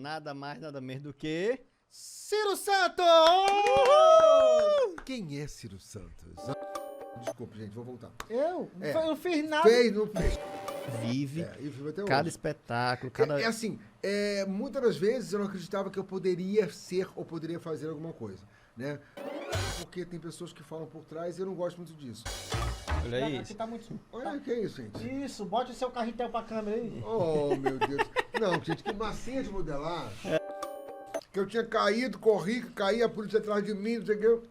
nada mais, nada menos do que... Ciro Santos! Quem é Ciro Santos? Desculpa, gente, vou voltar. Eu? É. Eu não fiz nada. Fez, não fez. Vive E vive até cada hoje. espetáculo, cada... É assim, muitas das vezes eu não acreditava que eu poderia ser ou poderia fazer alguma coisa, né? Porque tem pessoas que falam por trás e eu não gosto muito disso. Olha Aqui isso. tá muito... Olha, que é isso, gente? Isso, bote o seu carretel pra câmera aí. Oh, meu Deus. Não, gente, que massinha de modelar. Que eu tinha caído, corri, caí, a polícia atrás de mim, não sei o que.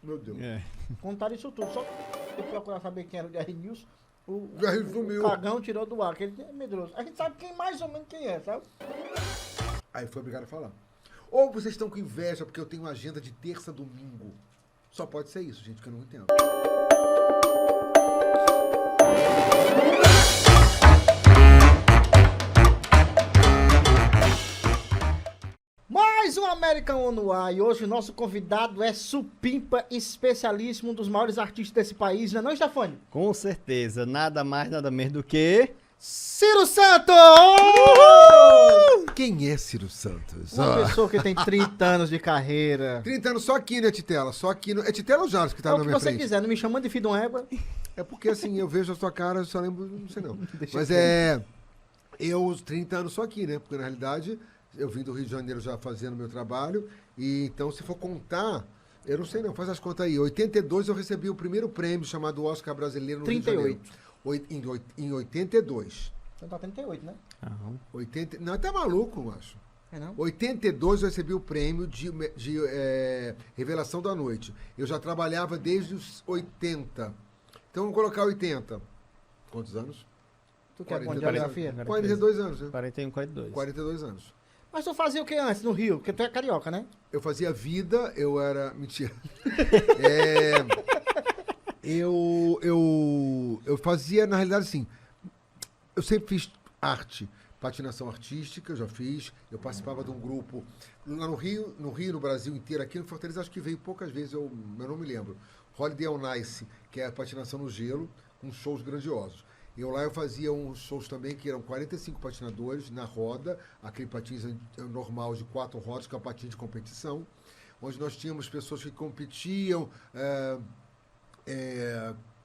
Meu Deus. É. Contaram isso tudo. Só eu procurar saber quem era o Jerry News. O Jerry sumiu. Cagão tirou do ar, que ele é medroso. A gente sabe quem mais ou menos quem é, sabe? Aí foi obrigado a falar. Ou vocês estão com inveja porque eu tenho uma agenda de terça a domingo. Só pode ser isso, gente, que eu não entendo. Mais um American On no ar. E hoje o nosso convidado é Supimpa, especialíssimo, um dos maiores artistas desse país, não é não, Stefani? Com certeza, nada mais, nada menos do que... Ciro Santos! Quem é Ciro Santos? Uma pessoa que tem 30 anos de carreira. 30 anos só aqui, né, Titela? Só aqui. É Titela ou Jales que tá É o na que minha você frente? quiser, não me chamando de filho de uma égua. É porque assim, eu vejo a sua cara, eu só lembro, não sei não. Deixa Mas eu 30 anos só aqui, né? Porque na realidade eu vim do Rio de Janeiro já fazendo meu trabalho. E então, se for contar, eu não sei não, faz as contas aí. Em 82 eu recebi o primeiro prêmio chamado Oscar Brasileiro no 38. Rio de Janeiro. Em 82. Então tá 38, né? Não, tá maluco, macho. É não? 82 eu recebi o prêmio de Revelação da Noite. Eu já trabalhava desde os 80. Então vamos colocar 80. Quantos anos? Tu quer bom de 42 geografia? 42 anos, né? 41, 42. 42 anos. Mas tu fazia o que antes no Rio? Porque tu é carioca, né? Eu fazia vida, eu era... Mentira. Eu fazia, na realidade, assim... Eu sempre fiz arte, patinação artística, eu já fiz. Eu participava de um grupo lá no Rio, no Brasil inteiro. Aqui no Fortaleza, acho que veio poucas vezes, eu não me lembro. Holiday on Ice, que é a patinação no gelo, com shows grandiosos. Eu fazia uns shows também que eram 45 patinadores na roda, aquele patins normal de 4 rodas, que é a patins de competição, onde nós tínhamos pessoas que competiam,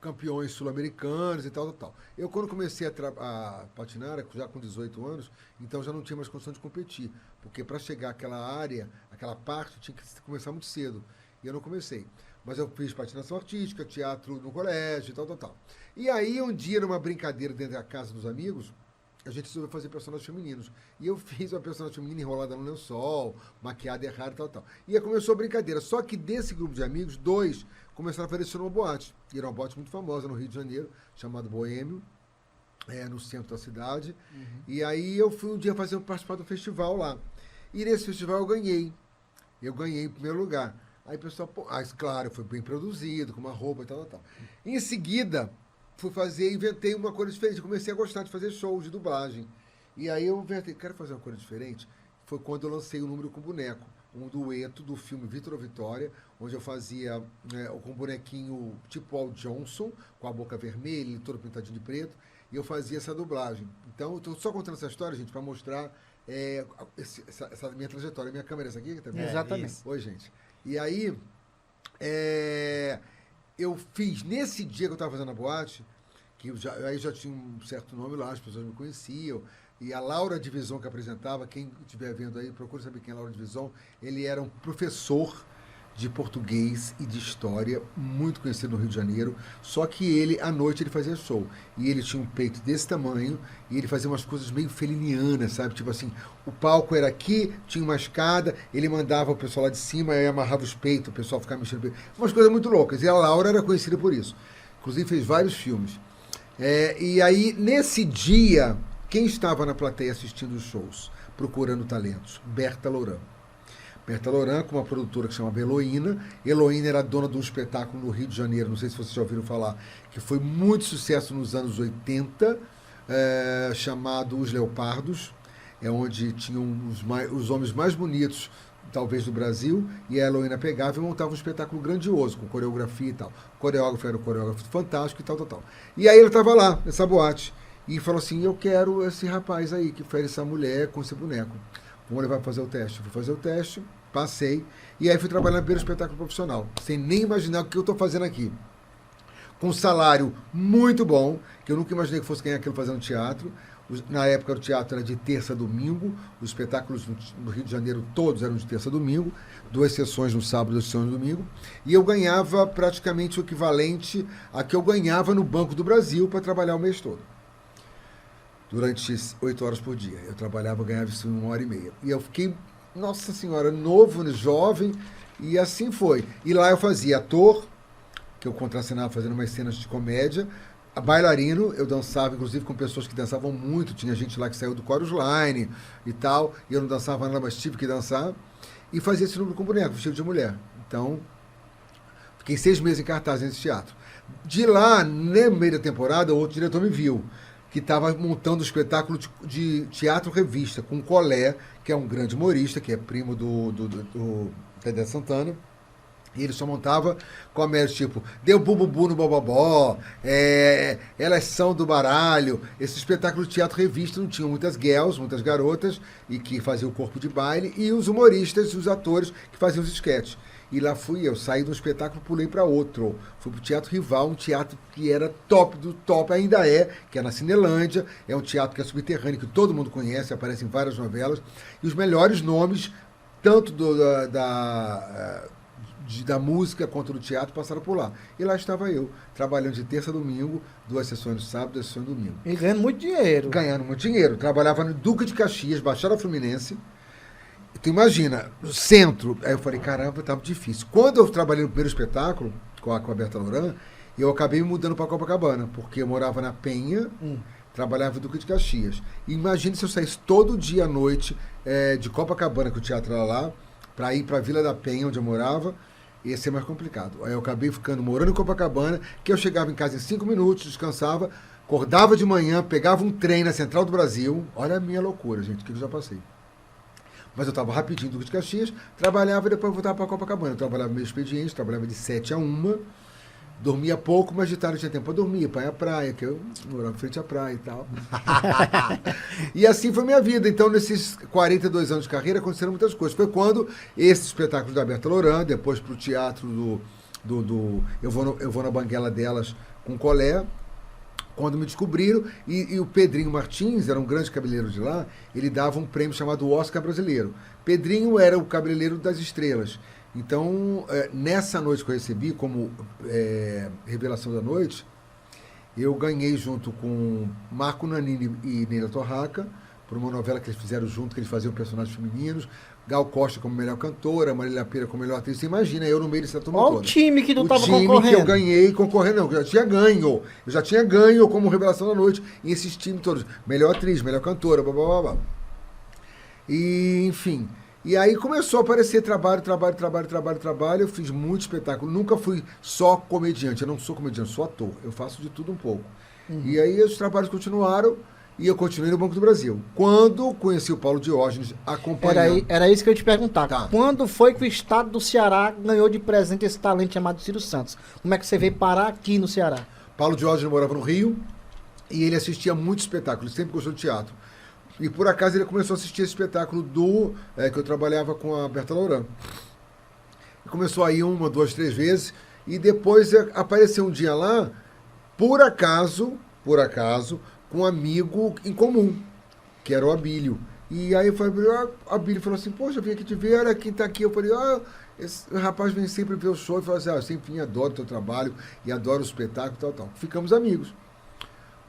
campeões sul-americanos e tal. Eu, quando comecei a patinar, já com 18 anos, então já não tinha mais condição de competir, porque para chegar àquela área, àquela parte, tinha que começar muito cedo, e eu não comecei. Mas eu fiz patinação artística, teatro no colégio e tal. E aí, um dia, numa brincadeira dentro da casa dos amigos, a gente resolveu fazer personagens femininos. E eu fiz uma personagem feminina enrolada no lençol, maquiada errada e tal. E aí começou a brincadeira. Só que desse grupo de amigos, 2 começaram a aparecer numa boate. E era uma boate muito famosa no Rio de Janeiro, chamada Boêmio, no centro da cidade. Uhum. E aí eu fui um dia participar do festival lá. E nesse festival eu ganhei. Eu ganhei em primeiro lugar. Aí o pessoal, claro, foi bem produzido, com uma roupa e tal. Em seguida, inventei uma coisa diferente. Comecei a gostar de fazer shows de dublagem. E aí eu inventei, quero fazer uma coisa diferente. Foi quando eu lancei o Número com Boneco, um dueto do filme Vitor ou Vitória, onde eu fazia com um bonequinho tipo Al Johnson, com a boca vermelha, ele todo pintadinho de preto, e eu fazia essa dublagem. Então, eu estou só contando essa história, gente, para mostrar essa minha trajetória. Minha câmera é essa aqui também? Exatamente. Isso. Oi, gente. E aí, eu fiz, nesse dia que eu estava fazendo a boate, que aí já tinha um certo nome lá, as pessoas me conheciam, e a Laura Divisão que apresentava, quem estiver vendo aí, procure saber quem é a Laura Divisão, ele era um professor de português e de história, muito conhecido no Rio de Janeiro, só que ele, à noite, ele fazia show, e ele tinha um peito desse tamanho, e ele fazia umas coisas meio felinianas, sabe, tipo assim, o palco era aqui, tinha uma escada, ele mandava o pessoal lá de cima, aí amarrava os peitos, o pessoal ficava mexendo o peito, umas coisas muito loucas, e a Laura era conhecida por isso, inclusive fez vários filmes. E aí, nesse dia, quem estava na plateia assistindo os shows, procurando talentos? Berta Loran. Berta Loran, com uma produtora que chama Heloína. Heloína era dona de um espetáculo no Rio de Janeiro, não sei se vocês já ouviram falar, que foi muito sucesso nos anos 80, chamado Os Leopardos, onde tinham os homens mais bonitos, talvez, do Brasil, e a Heloína pegava e montava um espetáculo grandioso, com coreografia e tal. O coreógrafo era um coreógrafo fantástico e tal. E aí ele estava lá, nessa boate, e falou assim, eu quero esse rapaz aí, que fez essa mulher com esse boneco. vamos levar para fazer o teste. Fui fazer o teste, passei, e aí fui trabalhar no primeiro espetáculo profissional, sem nem imaginar o que eu estou fazendo aqui. Com um salário muito bom, que eu nunca imaginei que fosse ganhar aquilo fazendo teatro. Na época o teatro era de terça a domingo, os espetáculos no Rio de Janeiro todos eram de terça a domingo, 2 sessões no sábado e 2 sessões no domingo, e eu ganhava praticamente o equivalente a que eu ganhava no Banco do Brasil para trabalhar o mês todo. Durante 8 horas por dia. Eu trabalhava, ganhava isso em 1h30. E eu fiquei, nossa senhora, novo, jovem, e assim foi. E lá eu fazia ator, que eu contracenava fazendo umas cenas de comédia, bailarino, eu dançava inclusive com pessoas que dançavam muito, tinha gente lá que saiu do Chorus Line e tal, e eu não dançava nada, mas tive que dançar, e fazia esse número com boneco, vestido de mulher. Então, fiquei 6 meses em cartaz nesse teatro. De lá, no meio da temporada, outro diretor me viu, que estava montando um espetáculo de teatro-revista, com o Colé, que é um grande humorista, que é primo do Dedé Santana. E ele só montava comédias tipo Deu Bububu no Bobobó, Elas São do Baralho. Esse espetáculo de teatro revista não tinha muitas girls, muitas garotas, e que faziam o corpo de baile, e os humoristas, os atores que faziam os esquetes. E lá fui eu, saí de um espetáculo, pulei para outro. Fui para o Teatro Rival, um teatro que era top do top, ainda que é na Cinelândia. É um teatro que é subterrâneo, que todo mundo conhece, aparece em várias novelas. E os melhores nomes, tanto da música quanto do teatro, passaram por lá. E lá estava eu, trabalhando de terça a domingo, 2 sessões no sábado, 2 sessões no domingo. E ganhando muito dinheiro. Ganhando muito dinheiro. Trabalhava no Duque de Caxias, Baixada Fluminense. Tu imagina, no centro. Aí eu falei, caramba, tá muito difícil. Quando eu trabalhei no primeiro espetáculo, com a Berta Loran, eu acabei me mudando para Copacabana, porque eu morava na Penha, trabalhava no Duque de Caxias. E imagina se eu saísse todo dia à noite de Copacabana, que o teatro era lá, para ir para a Vila da Penha, onde eu morava. Ia ser mais complicado. Aí eu acabei morando em Copacabana, que eu chegava em casa em 5 minutos, descansava, acordava de manhã, pegava um trem na Central do Brasil. Olha a minha loucura, gente, o que eu já passei. Mas eu estava rapidinho do Duque de Caxias, trabalhava e depois voltava para Copacabana. Eu trabalhava no meu expediente, trabalhava de 7 a 1, dormia pouco, mas de tarde tinha tempo para dormir, para ir à praia, que eu morava em frente à praia e tal. E assim foi minha vida. Então, nesses 42 anos de carreira, aconteceram muitas coisas. Foi quando esse espetáculo da Berta Loran, depois para o teatro Eu Vou na Banguela Delas com o Colé, quando me descobriram, e o Pedrinho Martins, era um grande cabeleireiro de lá, ele dava um prêmio chamado Oscar Brasileiro. Pedrinho era o cabeleireiro das estrelas. Então, nessa noite que eu recebi, como revelação da noite, eu ganhei junto com Marco Nanini e Neila Torraca, por uma novela que eles fizeram junto, que eles faziam personagens femininos, Gal Costa como melhor cantora, Marília Pêra como melhor atriz. Você imagina, eu no meio dessa turma toda. Olha o time que tu tava concorrendo. O time que eu ganhei concorrendo, não, eu já tinha ganho como revelação da noite, e esses times todos, melhor atriz, melhor cantora, blá, blá, blá, blá. E, enfim... E aí começou a aparecer trabalho. Eu fiz muito espetáculo. Nunca fui só comediante. Eu não sou comediante, sou ator. Eu faço de tudo um pouco. E aí os trabalhos continuaram e eu continuei no Banco do Brasil. Quando conheci o Paulo Diógenes, acompanhando... Era isso que eu ia te perguntar. Tá. Quando foi que o estado do Ceará ganhou de presente esse talento chamado Ciro Santos? Como é que você veio parar aqui no Ceará? Paulo Diógenes morava no Rio e ele assistia muito espetáculo. Ele sempre gostou de teatro. E por acaso ele começou a assistir esse espetáculo que eu trabalhava com a Berta Loran. E começou a ir 1, 2, 3 vezes. E depois apareceu um dia lá, por acaso, com um amigo em comum, que era o Abílio. E aí eu falei, o Abílio falou assim, poxa, eu vim aqui te ver, olha quem tá aqui. Eu falei, esse rapaz vem sempre ver o show. E falou assim, eu sempre adoro o teu trabalho e adoro o espetáculo, tal. Ficamos amigos.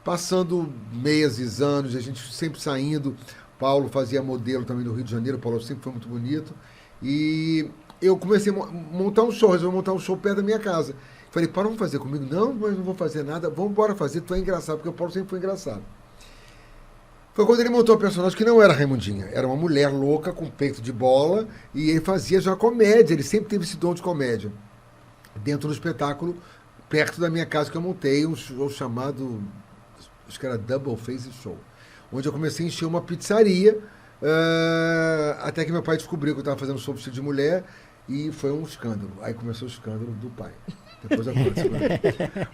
Passando meses, anos, a gente sempre saindo. Paulo fazia modelo também do Rio de Janeiro, Paulo sempre foi muito bonito. E eu comecei a montar um show, resolvi montar um show perto da minha casa. Falei, Paulo, vamos fazer comigo? Não, mas não vou fazer nada, vamos embora fazer, tu é engraçado, porque o Paulo sempre foi engraçado. Foi quando ele montou um personagem que não era Raimundinha, era uma mulher louca com peito de bola, e ele fazia já comédia, ele sempre teve esse dom de comédia. Dentro do espetáculo, perto da minha casa que eu montei, um show chamado... acho que era Double Face Show, onde eu comecei a encher uma pizzaria, até que meu pai descobriu que eu estava fazendo show vestido de mulher, e foi um escândalo. Aí começou o escândalo do pai. Depois aconteceu.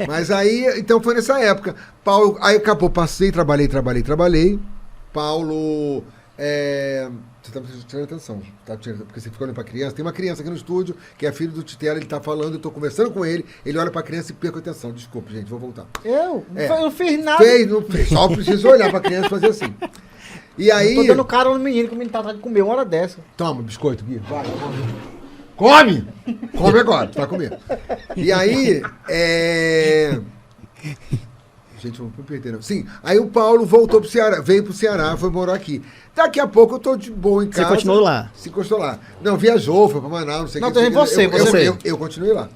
Mas aí, então foi nessa época. Paulo, aí acabou, passei, trabalhei. Paulo Você tá tirando atenção, porque você fica olhando pra criança. Tem uma criança aqui no estúdio, que é filho do Titela, ele tá falando, eu tô conversando com ele, ele olha pra criança e perco a atenção. Desculpa, gente, vou voltar. Eu? É. Eu não fiz nada. Não fez, só preciso olhar pra criança e fazer assim. E aí... Eu tô dando cara no menino, que o menino tá atrás de comer uma hora dessa. Toma, biscoito, Gui, vai, come! Come agora, tu vai comer. E aí, Gente, vamos perder, não. Sim, aí o Paulo voltou pro Ceará, veio pro Ceará, foi morar aqui. Daqui a pouco eu tô de boa em casa. Você continuou lá? Se encostou lá. Não, viajou, foi pra Manaus, não sei o Não, que. tem você. Eu continuei lá.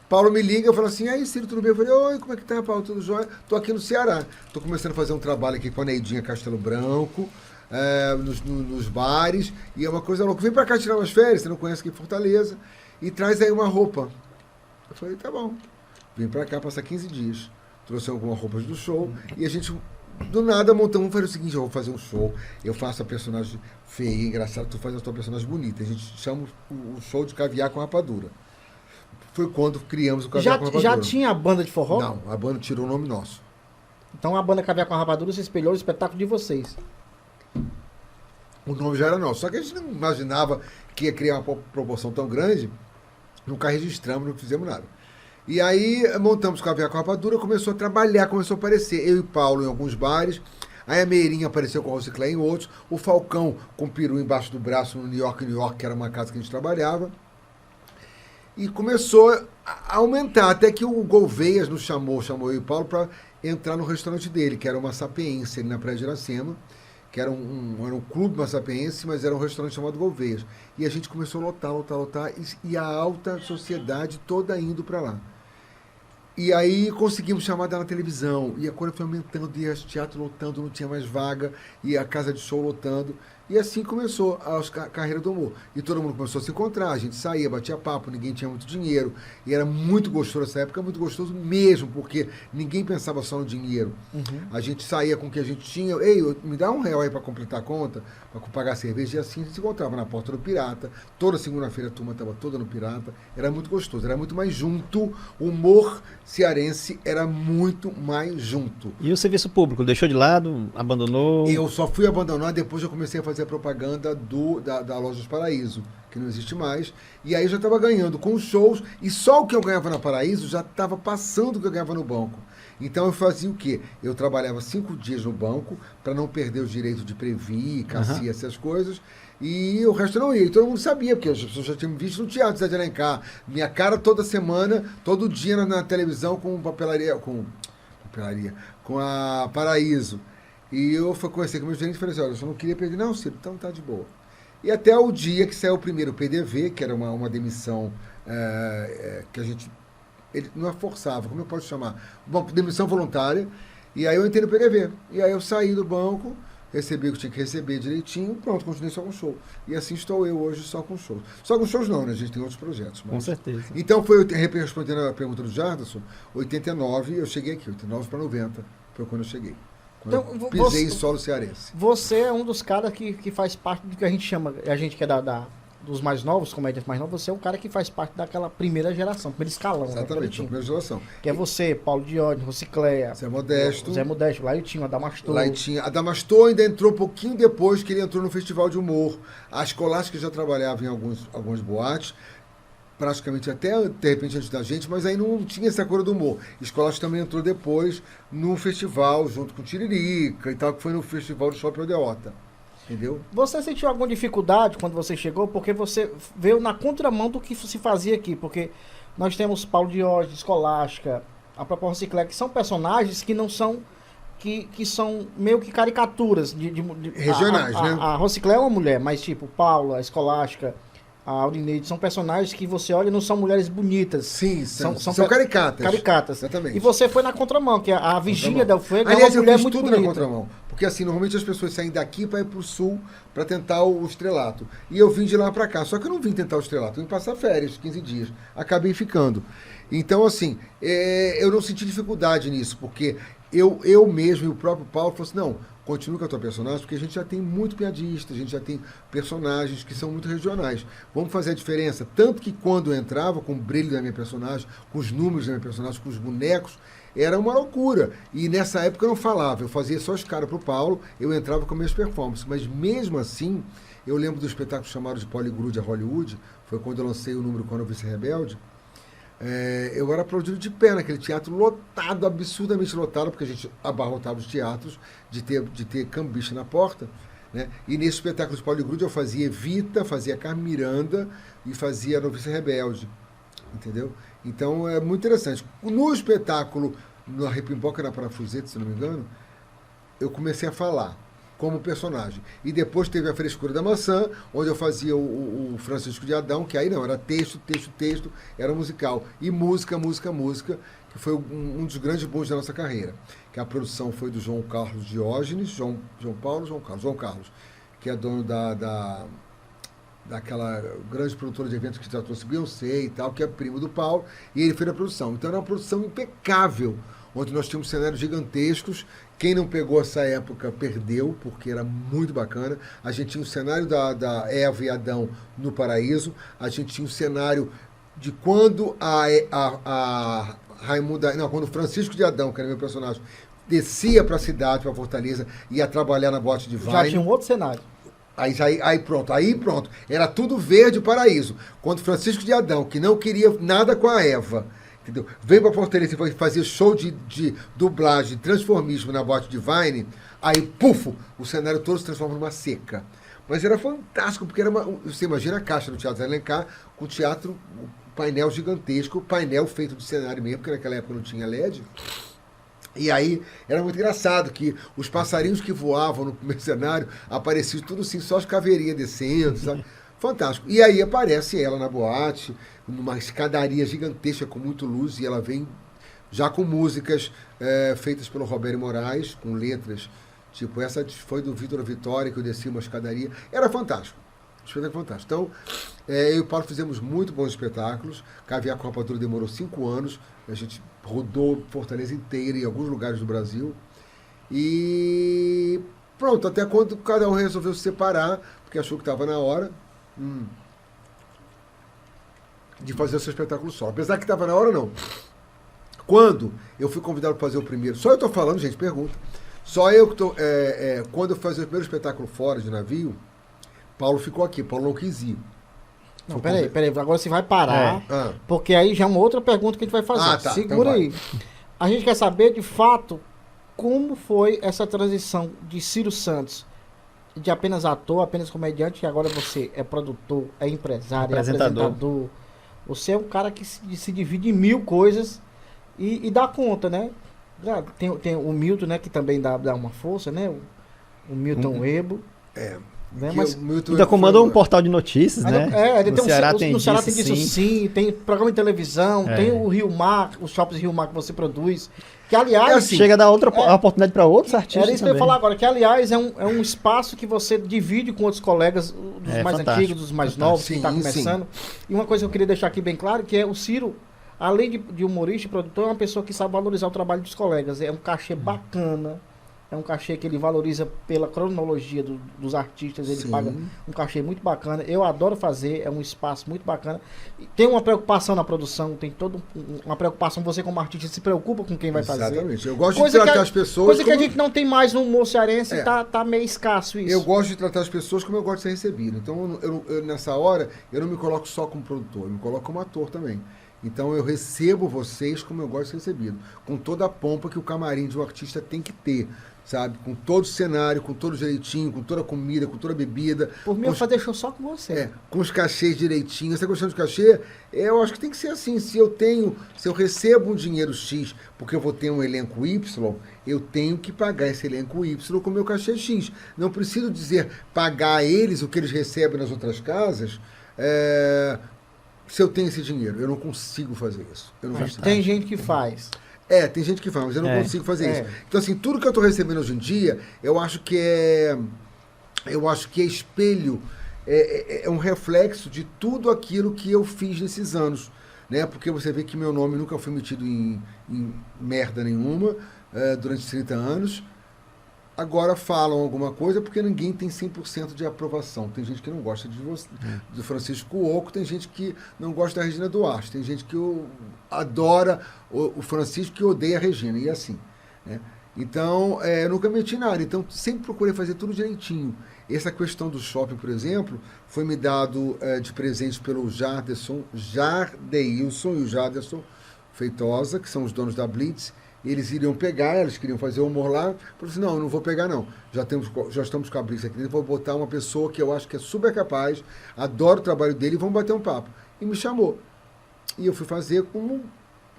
Paulo me liga, eu falo assim, aí Ciro, tudo bem? Eu falei, oi, como é que tá, Paulo? Tudo jóia? Tô aqui no Ceará. Tô começando a fazer um trabalho aqui com a Neidinha Castelo Branco, nos bares, e é uma coisa louca. Vem pra cá tirar umas férias, você não conhece aqui em Fortaleza, e traz aí uma roupa. Eu falei, tá bom. Vim pra cá passar 15 dias. Trouxe algumas roupas do show, e a gente... Do nada montamos, vamos fazer o seguinte, eu vou fazer um show, eu faço a personagem feia, engraçada, tu faz a tua personagem bonita. A gente chama o show de Caviar com Rapadura. Foi quando criamos o Caviar com Rapadura. Já tinha a banda de forró? Não, a banda tirou o nome nosso. Então a banda Caviar com Rapadura se espelhou no espetáculo de vocês. O nome já era nosso, só que a gente não imaginava que ia criar uma proporção tão grande, nunca registramos, não fizemos nada. E aí montamos o Caviar com Rapadura, começou a trabalhar, começou a aparecer. Eu e Paulo em alguns bares, aí a Meirinha apareceu com o Rosiclé em outros, o Falcão com o peru embaixo do braço no New York, que era uma casa que a gente trabalhava. E começou a aumentar, até que o Gouveias nos chamou eu e o Paulo para entrar no restaurante dele, que era uma Sapiense, ali na Praia de Iracema, que era um clube maçapense, mas era um restaurante chamado Gouveias. E a gente começou a lotar, e a alta sociedade toda indo para lá. E aí conseguimos chamada na televisão, e a coisa foi aumentando, e o teatro lotando, não tinha mais vaga, e a casa de show lotando. E assim começou a carreira do humor. E todo mundo começou a se encontrar, a gente saía, batia papo, ninguém tinha muito dinheiro. E era muito gostoso essa época, muito gostoso mesmo, porque ninguém pensava só no dinheiro. Uhum. A gente saía com o que a gente tinha. Ei, me dá R$1 aí para completar a conta, para pagar a cerveja. E assim a gente se encontrava na porta do Pirata. Toda segunda-feira a turma estava toda no Pirata. Era muito gostoso, era muito mais junto. O humor cearense era muito mais junto. E o serviço público? Deixou de lado? Abandonou? Eu só fui abandonar depois eu comecei a fazer a propaganda da Loja dos Paraíso, que não existe mais. E aí eu já estava ganhando com os shows, e só o que eu ganhava na Paraíso já estava passando o que eu ganhava no banco. Então eu fazia o quê? Eu trabalhava 5 dias no banco para não perder os direitos de Previ, Cassia, essas coisas, e o resto não ia. E todo mundo sabia, porque as pessoas já tinham me visto no Teatro Zé de Alencar, minha cara toda semana, todo dia na televisão com a Paraíso. E eu conversei com meus gerentes e falei assim, olha, eu só não queria perder. Não, Ciro, então tá de boa. E até o dia que saiu o primeiro PDV, que era uma demissão que a gente... Ele não é forçava, como eu posso chamar? Uma demissão voluntária. E aí eu entrei no PDV. E aí eu saí do banco, recebi o que tinha que receber direitinho, pronto, continuei só com show. E assim estou eu hoje só com shows. Só com shows não, né? A gente tem outros projetos. Mas... Com certeza. Então foi, respondendo a pergunta do Jarderson, 89 eu cheguei aqui, 89 para 90 foi quando eu cheguei. Então, pisei em solo cearense. Você é um dos caras que faz parte do que a gente chama, a gente que é dos mais novos, comédias mais novos, você é um cara que faz parte daquela primeira geração, primeiro escalão. Exatamente, né, a primeira geração. Que é você, Paulo Diógenes, Rosicléia, Zé Modesto, Laitinho, Adamastor. Adamastor ainda entrou um pouquinho depois que ele entrou no Festival de Humor. A Escolástica já trabalhava em algumas boates, praticamente até, de repente, antes da gente, mas aí não tinha essa coisa do humor. Escolástica também entrou depois no festival, junto com Tiririca e tal, que foi no Festival do Shopping Odeota. Entendeu? Você sentiu alguma dificuldade quando você chegou? Porque você veio na contramão do que se fazia aqui. Porque nós temos Paulo Diógenes, Escolástica, a própria Rosicléia, que são personagens que não são... Que são meio que caricaturas. Regionais, né? A Rosicléia é uma mulher, mas tipo, Paula, a Escolástica, a Audineide, são personagens que você olha e não são mulheres bonitas. Sim, são caricatas. Caricatas. Exatamente. E você foi na contramão, que a Virgínia Del Fuego é aliás, uma mulher eu fiz muito tudo bonita. na contramão. Porque assim, normalmente as pessoas saem daqui para ir pro sul para tentar o estrelato. E eu vim de lá para cá. Só que eu não vim tentar o estrelato, eu vim passar férias, 15 dias. Acabei ficando. Então, assim, eu não senti dificuldade nisso, porque eu mesmo e o próprio Paulo falou assim, não, continue com a tua personagem, porque a gente já tem muito piadista, a gente já tem personagens que são muito regionais. Vamos fazer a diferença. Tanto que quando eu entrava com o brilho da minha personagem, com os números da minha personagem, com os bonecos, Era uma loucura. E nessa época eu não falava, eu fazia só os caras pro Paulo, eu entrava com minhas performances. Mas mesmo assim, eu lembro do espetáculo chamado de Polygrude a Hollywood, foi quando eu lancei o número Quando Eu Vi Ser Rebelde. Eu era aplaudido de pé naquele teatro lotado, absurdamente lotado, porque a gente abarrotava os teatros de ter cambista na porta. Né? E nesse espetáculo de Polygrude eu fazia Evita, fazia Carmen Miranda e fazia Noviça Rebelde. Entendeu? Então é muito interessante. No espetáculo, na Repimboca na Parafuseta, se não me engano, eu comecei a falar como personagem. E depois teve a Frescura da Maçã, onde eu fazia o Francisco de Adão, que aí não, era texto, era musical. E música, que foi um dos grandes bons da nossa carreira. Que a produção foi do João Carlos Diógenes, João Carlos, que é dono daquela grande produtora de eventos que já trouxe Beyoncé e tal, que é primo do Paulo, e ele fez a produção. Então era uma produção impecável, onde nós tínhamos cenários gigantescos. Quem não pegou essa época perdeu, porque era muito bacana. A gente tinha o cenário da Eva e Adão no Paraíso, a gente tinha o cenário de quando a Raimunda, não, quando o Francisco de Adão, que era meu personagem, descia para a cidade, para Fortaleza, ia trabalhar na boate de Vine. Já tinha um outro cenário. Aí pronto. Era tudo verde o paraíso. Quando Francisco de Adão, que não queria nada com a Eva, entendeu? Veio para Fortaleza e fazia show de dublagem, transformismo na boate de Vine, aí, pufo, o cenário todo se transforma numa seca. Mas era fantástico, porque você imagina a caixa do Teatro Zé Alencar, com o teatro, painel gigantesco, painel feito de cenário mesmo, porque naquela época não tinha LED. E aí era muito engraçado que os passarinhos que voavam no primeiro cenário apareciam tudo assim, só as caveirinhas descendo, sabe? Fantástico. E aí aparece ela na boate, numa escadaria gigantesca com muito luz, e ela vem já com músicas feitas pelo Roberto Moraes, com letras, tipo, essa foi do Vitor Vitória, que eu desci uma escadaria. Era fantástico. Espetáculo fantástico. Então, eu e o Paulo fizemos muito bons espetáculos. Caviar com a Rapadura demorou 5 anos. A gente rodou Fortaleza inteira em alguns lugares do Brasil. E pronto, até quando cada um resolveu se separar, porque achou que estava na hora de fazer o seu espetáculo solo. Apesar que estava na hora, não. Quando eu fui convidado para fazer o primeiro... Só eu estou falando, gente, pergunta. Só eu que estou... quando eu fazia o primeiro espetáculo fora de navio, Paulo ficou aqui, Paulo não quis ir. Não, peraí, agora você vai parar, porque aí já é uma outra pergunta que a gente vai fazer. Tá, segura então aí. A gente quer saber, de fato, como foi essa transição de Ciro Santos, de apenas ator, apenas comediante, e agora você é produtor, é empresário, é apresentador. Você é um cara que se divide em 1000 coisas e dá conta, né? Tem o Milton, né, que também dá uma força, né? O Milton Webo. Né? Mas ainda comanda um portal de notícias, né? Ele no tem Ceará no Ceará tem disso sim, tem programa de televisão, tem o Rio Mar, os shoppings Rio Mar que você produz. Que, aliás... Assim, chega a dar outra oportunidade para outros artistas. Era isso que eu ia falar agora, que, aliás, é um espaço que você divide com outros colegas, dos mais antigos, dos mais novos, que está começando. E uma coisa que eu queria deixar aqui bem claro, que é o Ciro, além de humorista e produtor, é uma pessoa que sabe valorizar o trabalho dos colegas. É um cachê bacana. É um cachê que ele valoriza pela cronologia dos artistas, ele paga um cachê muito bacana. Eu adoro fazer, é um espaço muito bacana. Tem uma preocupação na produção, tem toda uma preocupação, você como artista se preocupa com quem vai fazer. Exatamente. Eu gosto de tratar as pessoas... Coisa que a gente não tem mais no humor cearense, tá meio escasso isso. Eu gosto de tratar as pessoas como eu gosto de ser recebido. Então, nessa hora, eu não me coloco só como produtor, eu me coloco como ator também. Então eu recebo vocês como eu gosto de ser recebido, com toda a pompa que o camarim de um artista tem que ter, sabe? Com todo o cenário, com todo direitinho, com toda a comida, com toda a bebida. Por mim, eu fazer show só com você. Com os cachês direitinho. Você gostando de cachê? Eu acho que tem que ser assim. Se eu recebo um dinheiro X, porque eu vou ter um elenco Y, eu tenho que pagar esse elenco Y com o meu cachê X. Não preciso dizer pagar a eles o que eles recebem nas outras casas, se eu tenho esse dinheiro. Eu não consigo fazer isso. Mas tem gente que faz. Tem gente que faz, mas eu não consigo fazer isso. Então, assim, tudo que eu estou recebendo hoje em dia, eu acho que é espelho, é um reflexo de tudo aquilo que eu fiz nesses anos, né? Porque você vê que meu nome nunca foi metido em merda nenhuma durante 30 anos. agora falam alguma coisa porque ninguém tem 100% de aprovação. Tem gente que não gosta do Francisco Oco, tem gente que não gosta da Regina Duarte, tem gente que adora o Francisco que odeia a Regina, e assim, né? Então, eu nunca meti nada, então sempre procurei fazer tudo direitinho. Essa questão do shopping, por exemplo, foi me dado de presente pelo Jardeilson e o Jarderson Feitosa, que são os donos da Blitz. Eles iriam pegar, eles queriam fazer o humor lá. Eu falei assim, não, eu não vou pegar não. Já estamos com a Blitz aqui, eu vou botar uma pessoa que eu acho que é super capaz, adoro o trabalho dele, e vamos bater um papo. E me chamou. E eu fui fazer como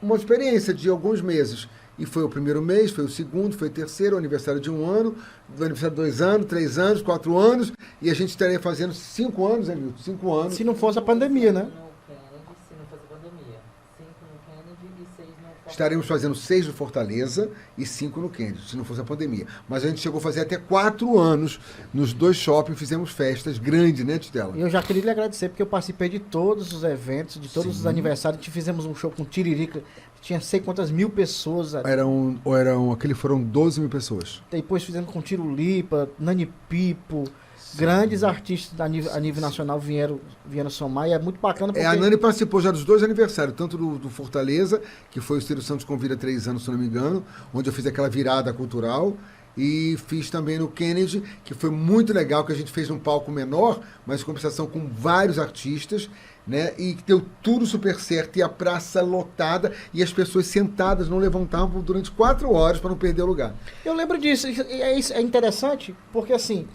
uma experiência de alguns meses. E foi o primeiro mês, foi o segundo, foi o terceiro, o aniversário de 1 ano, o aniversário de 2 anos, 3 anos, 4 anos, e a gente estaria fazendo 5 anos, né, Milton? 5 anos. Se não fosse a pandemia, né? Se não fosse a pandemia. 5 no Kennedy e 6 no Fortaleza. Estaremos fazendo 6 no Fortaleza e 5 no Kennedy, se não fosse a pandemia. Mas a gente chegou a fazer até 4 anos nos 2 shoppings, fizemos festas grandes, né, Titela? E eu já queria lhe agradecer, porque eu participei de todos os eventos, de todos os aniversários. Fizemos um show com Tiririca, tinha sei quantas mil pessoas. Foram 12 mil pessoas. Depois fizemos com Tirulipa, Nani Pipo. Grandes artistas a nível nacional vieram somar, e é muito bacana porque... A Nani participou já dos 2 aniversários, tanto do Fortaleza, que foi o Ciro Santos convida 3 anos, se não me engano, onde eu fiz aquela virada cultural, e fiz também no Kennedy, que foi muito legal, que a gente fez num palco menor, mas em compensação com vários artistas, né? E deu tudo super certo, e a praça lotada, e as pessoas sentadas não levantavam durante 4 horas para não perder o lugar. Eu lembro disso, é interessante, porque assim...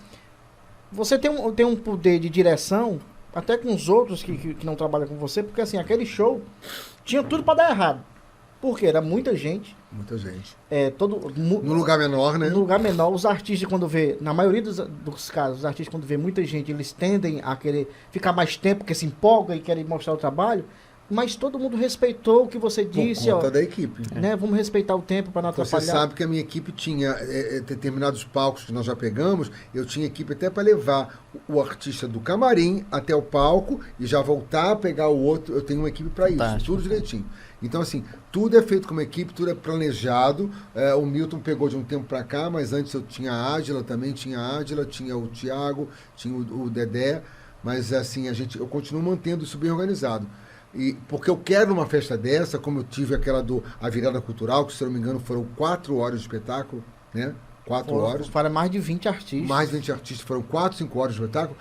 Você tem um poder de direção, até com os outros que não trabalham com você, porque assim, aquele show tinha tudo para dar errado. Porque era muita gente. Muita gente. No lugar menor, né? No lugar menor, os artistas quando vê, na maioria dos casos, os artistas quando vê muita gente, eles tendem a querer ficar mais tempo, porque se empolgam e querem mostrar o trabalho. Mas todo mundo respeitou o que você disse, por conta da equipe. Né? Vamos respeitar o tempo para não atrapalhar. Você sabe que a minha equipe tinha determinados palcos que nós já pegamos, eu tinha equipe até para levar o artista do camarim até o palco e já voltar a pegar o outro. Eu tenho uma equipe para isso, tudo direitinho. Então, assim, tudo é feito como equipe, tudo é planejado. O Milton pegou de um tempo para cá, mas antes eu tinha a Ádila também, tinha o Thiago, tinha o Dedé, mas assim, eu continuo mantendo isso bem organizado. Porque eu quero uma festa dessa, como eu tive a virada cultural, que se eu não me engano foram 4 horas de espetáculo, né? 4 horas. Para mais de 20 artistas. Mais de 20 artistas, foram 4, 5 horas de espetáculo.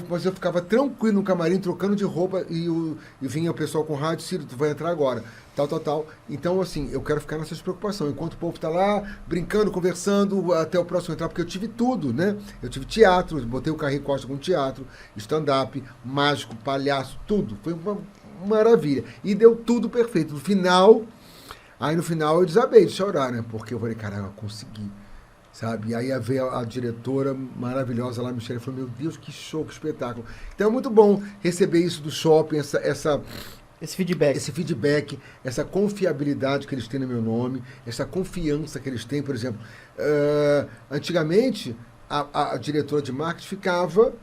Mas eu ficava tranquilo no camarim, trocando de roupa, e vinha o pessoal com rádio, Ciro, tu vai entrar agora, tal. Então, assim, eu quero ficar nessas preocupações. Enquanto o povo está lá, brincando, conversando, até o próximo entrar, porque eu tive tudo, né? Eu tive teatro, botei o Carrinho Costa com teatro, stand-up, mágico, palhaço, tudo. Foi uma maravilha. E deu tudo perfeito. No final eu desabei de chorar, né? Porque eu falei, caramba, eu consegui. Sabe? E aí veio a diretora maravilhosa lá, Michele, falou, meu Deus, que show, que espetáculo. Então é muito bom receber isso do shopping, esse feedback, essa confiabilidade que eles têm no meu nome, essa confiança que eles têm, por exemplo. Antigamente, a diretora de marketing ficava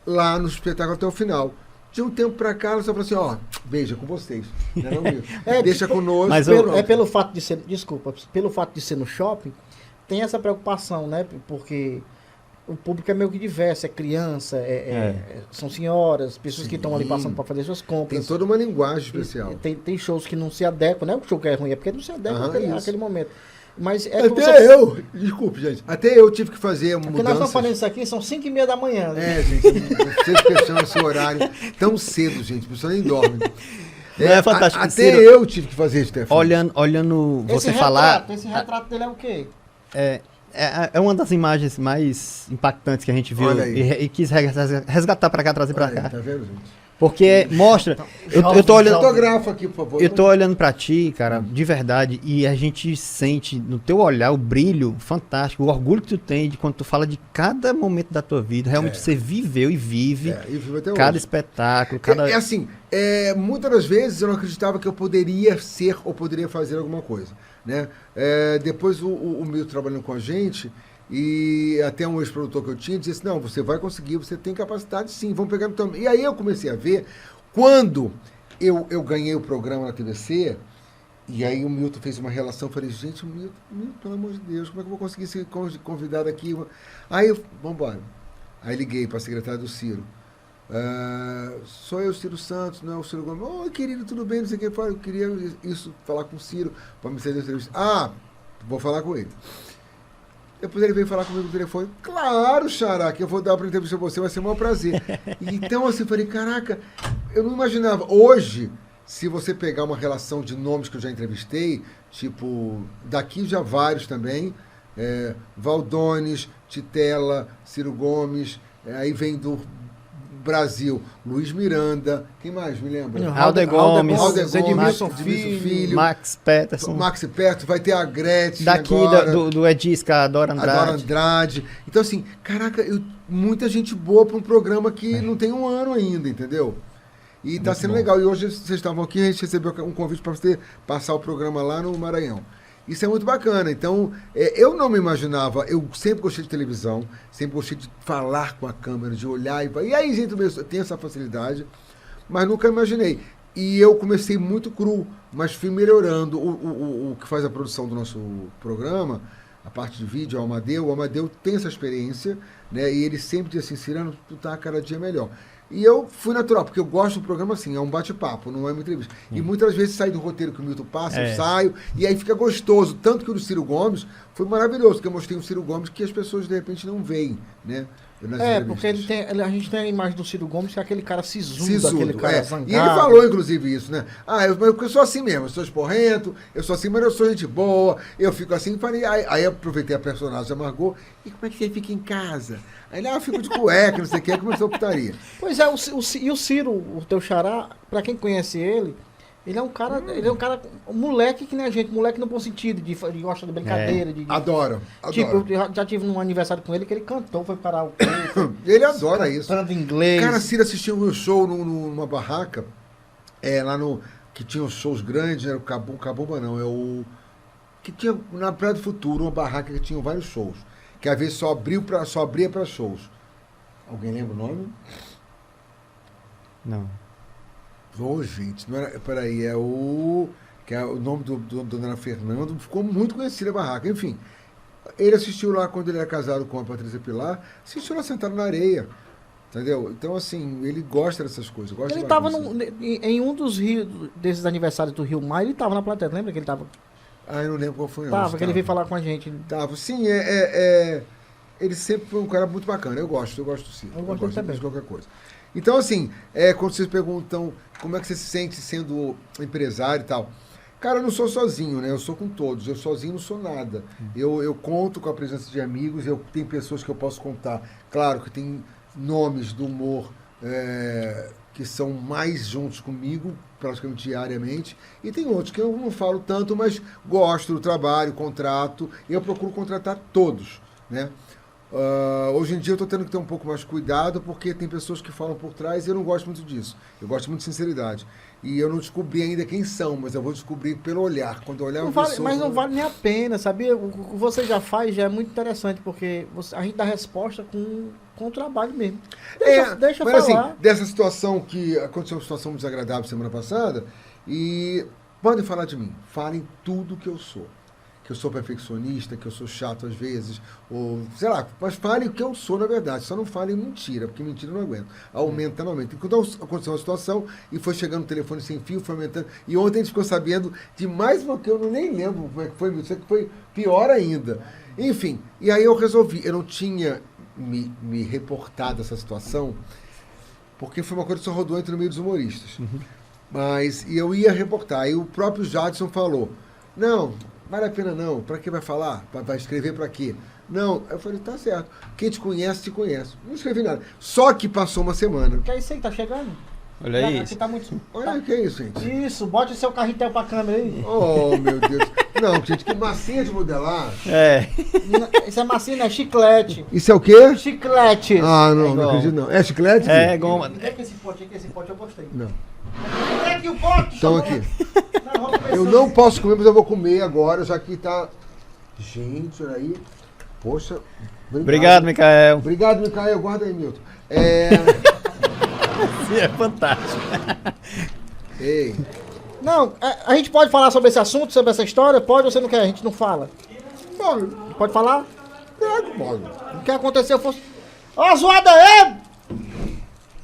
lá no espetáculo até o final. De um tempo pra cá, ela só falou assim, beija com vocês. Não é mesmo? Deixa conosco. Mas pelo fato de ser, pelo fato de ser no shopping, tem essa preocupação, né? Porque o público é meio que diverso, é criança, são senhoras, pessoas que estão ali passando para fazer suas compras. Tem toda uma linguagem especial. Tem shows que não se adequam, não é o show que é ruim, é porque não se adequa àquele momento. Mas desculpe, gente, até eu tive que fazer mudanças. Porque nós estamos falando isso aqui, são 5h30 da manhã. Né? Gente, vocês questionam esse horário tão cedo, gente, a pessoa nem dorme. É fantástico. Até Ciro, eu tive que fazer isso, Stefano. Olhando você falar... Esse retrato dele é o quê? É uma das imagens mais impactantes que a gente viu e quis resgatar pra cá, trazer pra cá. Tá vendo, gente? Porque mostra... Eu tô olhando... Fotografa aqui, por favor. Eu tô olhando pra ti, cara, de verdade, e a gente sente no teu olhar o brilho fantástico, o orgulho que tu tem de quando tu fala de cada momento da tua vida. Realmente você viveu e vive cada espetáculo, cada... muitas das vezes eu não acreditava que eu poderia ser ou poderia fazer alguma coisa, né? Depois o Milton trabalhando com a gente, e até um ex-produtor que eu tinha disse, não, você vai conseguir, você tem capacidade sim, vamos pegar no teu... E aí eu comecei a ver, quando eu ganhei o programa na TVC, E aí o Milton fez uma relação, eu falei, gente, Milton, pelo amor de Deus, como é que eu vou conseguir ser convidado aqui? Aí, vamos embora. Aí liguei para a secretária do Ciro. Sou eu, Ciro Santos, não é o Ciro Gomes. Oi, querido, tudo bem? Não sei o que. Eu queria falar com o Ciro para me ceder a entrevista. Vou falar com ele. Depois ele veio falar comigo no telefone. Claro, Xará, que eu vou dar para entrevista a você, vai ser um maior prazer. Então, assim, eu falei, caraca, eu não imaginava. Hoje, se você pegar uma relação de nomes que eu já entrevistei, tipo, daqui já vários também, Valdones, Titela, Ciro Gomes, aí vem do Brasil, Luiz Miranda, quem mais me lembra? Alder Gomes, Edmilson Filho, Max Peterson, vai ter a Gretchen daqui agora, do Edisca, a Dora Andrade. Então assim, caraca, muita gente boa para um programa que não tem um ano ainda, entendeu? E tá sendo legal. E hoje vocês estavam aqui, a gente recebeu um convite para você passar o programa lá no Maranhão. Isso é muito bacana. Então, eu não me imaginava, eu sempre gostei de televisão, sempre gostei de falar com a câmera, de olhar e aí, gente, eu tenho essa facilidade, mas nunca imaginei. E eu comecei muito cru, mas fui melhorando. O que faz a produção do nosso programa, a parte de vídeo, o Amadeu tem essa experiência, né? E ele sempre diz assim, Cirano, tu tá cada dia melhor. E eu fui natural, porque eu gosto do programa assim, é um bate-papo, não é uma entrevista. E muitas vezes sai do roteiro que o Milton passa, eu saio, e aí fica gostoso. Tanto que o do Ciro Gomes foi maravilhoso, porque eu mostrei um Ciro Gomes que as pessoas de repente não veem, né? Porque a gente tem a imagem do Ciro Gomes, que é aquele cara sisudo, aquele cara zangado. E ele falou, inclusive, isso, né? Eu sou assim mesmo, eu sou esporrento, eu sou assim, mas eu sou gente boa, eu fico assim, falei, aí aproveitei a personagem da Margot, e como é que você fica em casa? Aí eu fico de cueca, não sei o que, começou a putaria. Pois é, e o Ciro, o teu xará, pra quem conhece ele é um cara, um moleque que nem a gente, moleque no bom sentido, de gosta de brincadeira. Adoro. Tipo, eu já tive num aniversário com ele que ele cantou, foi parar o ele adora isso. Cantando inglês. Cara, Ciro assistiu um show numa barraca, lá no, que tinha os shows grandes, era o Cabumba não, que tinha na Praia do Futuro, uma barraca que tinha vários shows, que às vezes só abria para shows. Alguém lembra o nome? Não. Gente, não era, peraí, que é o nome do Dona Fernando, ficou muito conhecida a barraca, enfim. Ele assistiu lá quando ele era casado com a Patrícia Pilar, assistiu lá sentado na areia, entendeu? Então, assim, ele gosta dessas coisas. Ele estava em um dos desses aniversários do Rio Maio, ele estava na plateia, lembra que ele estava? Eu não lembro qual foi. Tava, que ele veio falar com a gente. Tava, sim, ele sempre foi um cara muito bacana, eu gosto do Ciro. Eu gosto também. De qualquer coisa. Então, assim, quando vocês perguntam como é que você se sente sendo empresário e tal, cara, eu não sou sozinho, né? Eu sou com todos. Eu sozinho não sou nada. Eu conto com a presença de amigos, eu tenho pessoas que eu posso contar. Claro que tem nomes do humor que são mais juntos comigo, praticamente diariamente, e tem outros que eu não falo tanto, mas gosto do trabalho, contrato, e eu procuro contratar todos, né? Hoje em dia eu estou tendo que ter um pouco mais de cuidado, porque tem pessoas que falam por trás e eu não gosto muito disso. Eu gosto muito de sinceridade. E eu não descobri ainda quem são, mas eu vou descobrir pelo olhar. Quando eu olhar mas não vale nem a pena, sabia? O que você já faz já é muito interessante, porque a gente dá resposta com o trabalho mesmo. Deixa mas falar. Assim, dessa situação que aconteceu, uma situação desagradável semana passada, e podem falar de mim. Falem tudo que eu sou. Que eu sou perfeccionista, que eu sou chato às vezes, ou sei lá, mas falem o que eu sou na verdade, só não falem mentira, porque mentira eu não aguento. Aumenta, não aumenta. Então aconteceu uma situação e foi chegando o telefone sem fio, foi aumentando, e ontem a gente ficou sabendo de mais uma que eu nem lembro como é que foi, isso que foi pior ainda. Enfim, e aí eu resolvi, eu não tinha me reportado essa situação, porque foi uma coisa que só rodou entre no meio dos humoristas. E eu ia reportar, aí o próprio Jadson falou, não, vale a pena não, pra que vai falar? Vai escrever pra quê? Não, eu falei, tá certo, quem te conhece. Não escrevi nada, só que passou uma semana. Que é isso aí, tá chegando? Olha isso. Tá muito... Olha o que é isso, gente. Isso, bote o seu carretel pra câmera aí. Oh, meu Deus. Não, gente, que massinha de modelar. Isso é massinha, não é chiclete. Isso é o quê? Chiclete. Não acredito não. É chiclete? É goma. Quer que esse pote eu gostei. Não. Tem aqui o pote. Então aqui. Eu não posso comer, mas eu vou comer agora, já que tá... Gente, olha aí. Poxa. Obrigado, Micael. Obrigado, Micael. Guarda aí, Milton. Sim, é fantástico. Ei. Não, a gente pode falar sobre esse assunto, sobre essa história? Pode ou você não quer? A gente não fala. Pode falar? Pode. O que aconteceu fosse... Ó, zoada aí!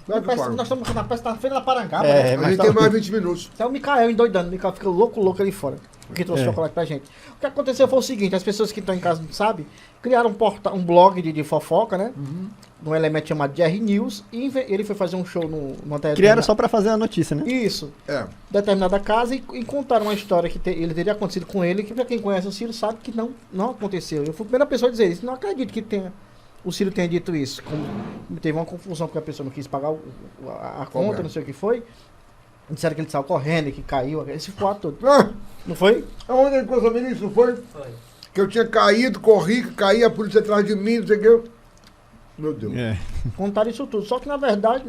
Claro que pode. Nós estamos na festa, na feira da Parangaba, É, né? A mas gente tá- tem mais 20 minutos. Até o Mikael endoidando. O Mikael fica louco ali fora. Porque trouxe chocolate pra gente. O que aconteceu foi o seguinte, as pessoas que estão em casa não sabem, criaram um blog de fofoca, né? Num elemento chamado Jerry News. E ele foi fazer um show numa Criaram só pra fazer a notícia, né? Isso. É. Determinada casa e contaram uma história que ele teria acontecido com ele, que pra quem conhece o Ciro sabe que não aconteceu. Eu fui a primeira pessoa a dizer isso. Não acredito que o Ciro tenha dito isso. Teve uma confusão porque a pessoa não quis pagar a conta, não sei o que foi. Disseram que ele saiu correndo, que caiu, esse fato todo. Ah, Não foi? aonde ele ficou sabendo isso, não foi? Foi. Que eu tinha caído, corri, caí, a polícia atrás de mim, não sei o que. Meu Deus. É. Contaram isso tudo. Só que na verdade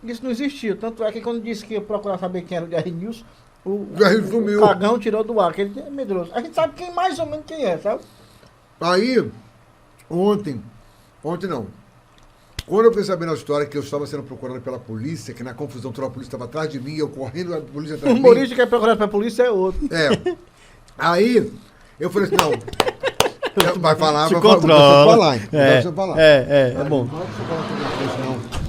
isso não existiu. Tanto é que quando disse que ia procurar saber quem era o Jerry News, o Jerry sumiu. cagão tirou do ar, que ele é medroso. A gente sabe mais ou menos quem é, sabe? Aí, ontem não. Quando eu fiquei sabendo a história que eu estava sendo procurado pela polícia, que na confusão toda a polícia estava atrás de mim, eu correndo, a polícia O atrás de mim. humorista que é procurado pela polícia é outro. É. Aí, eu falei assim, não. Vai falar, Se vai falar. controla. Vou falar, hein? Deixa eu falar. É bom. Não deixa eu falar sobre isso, não.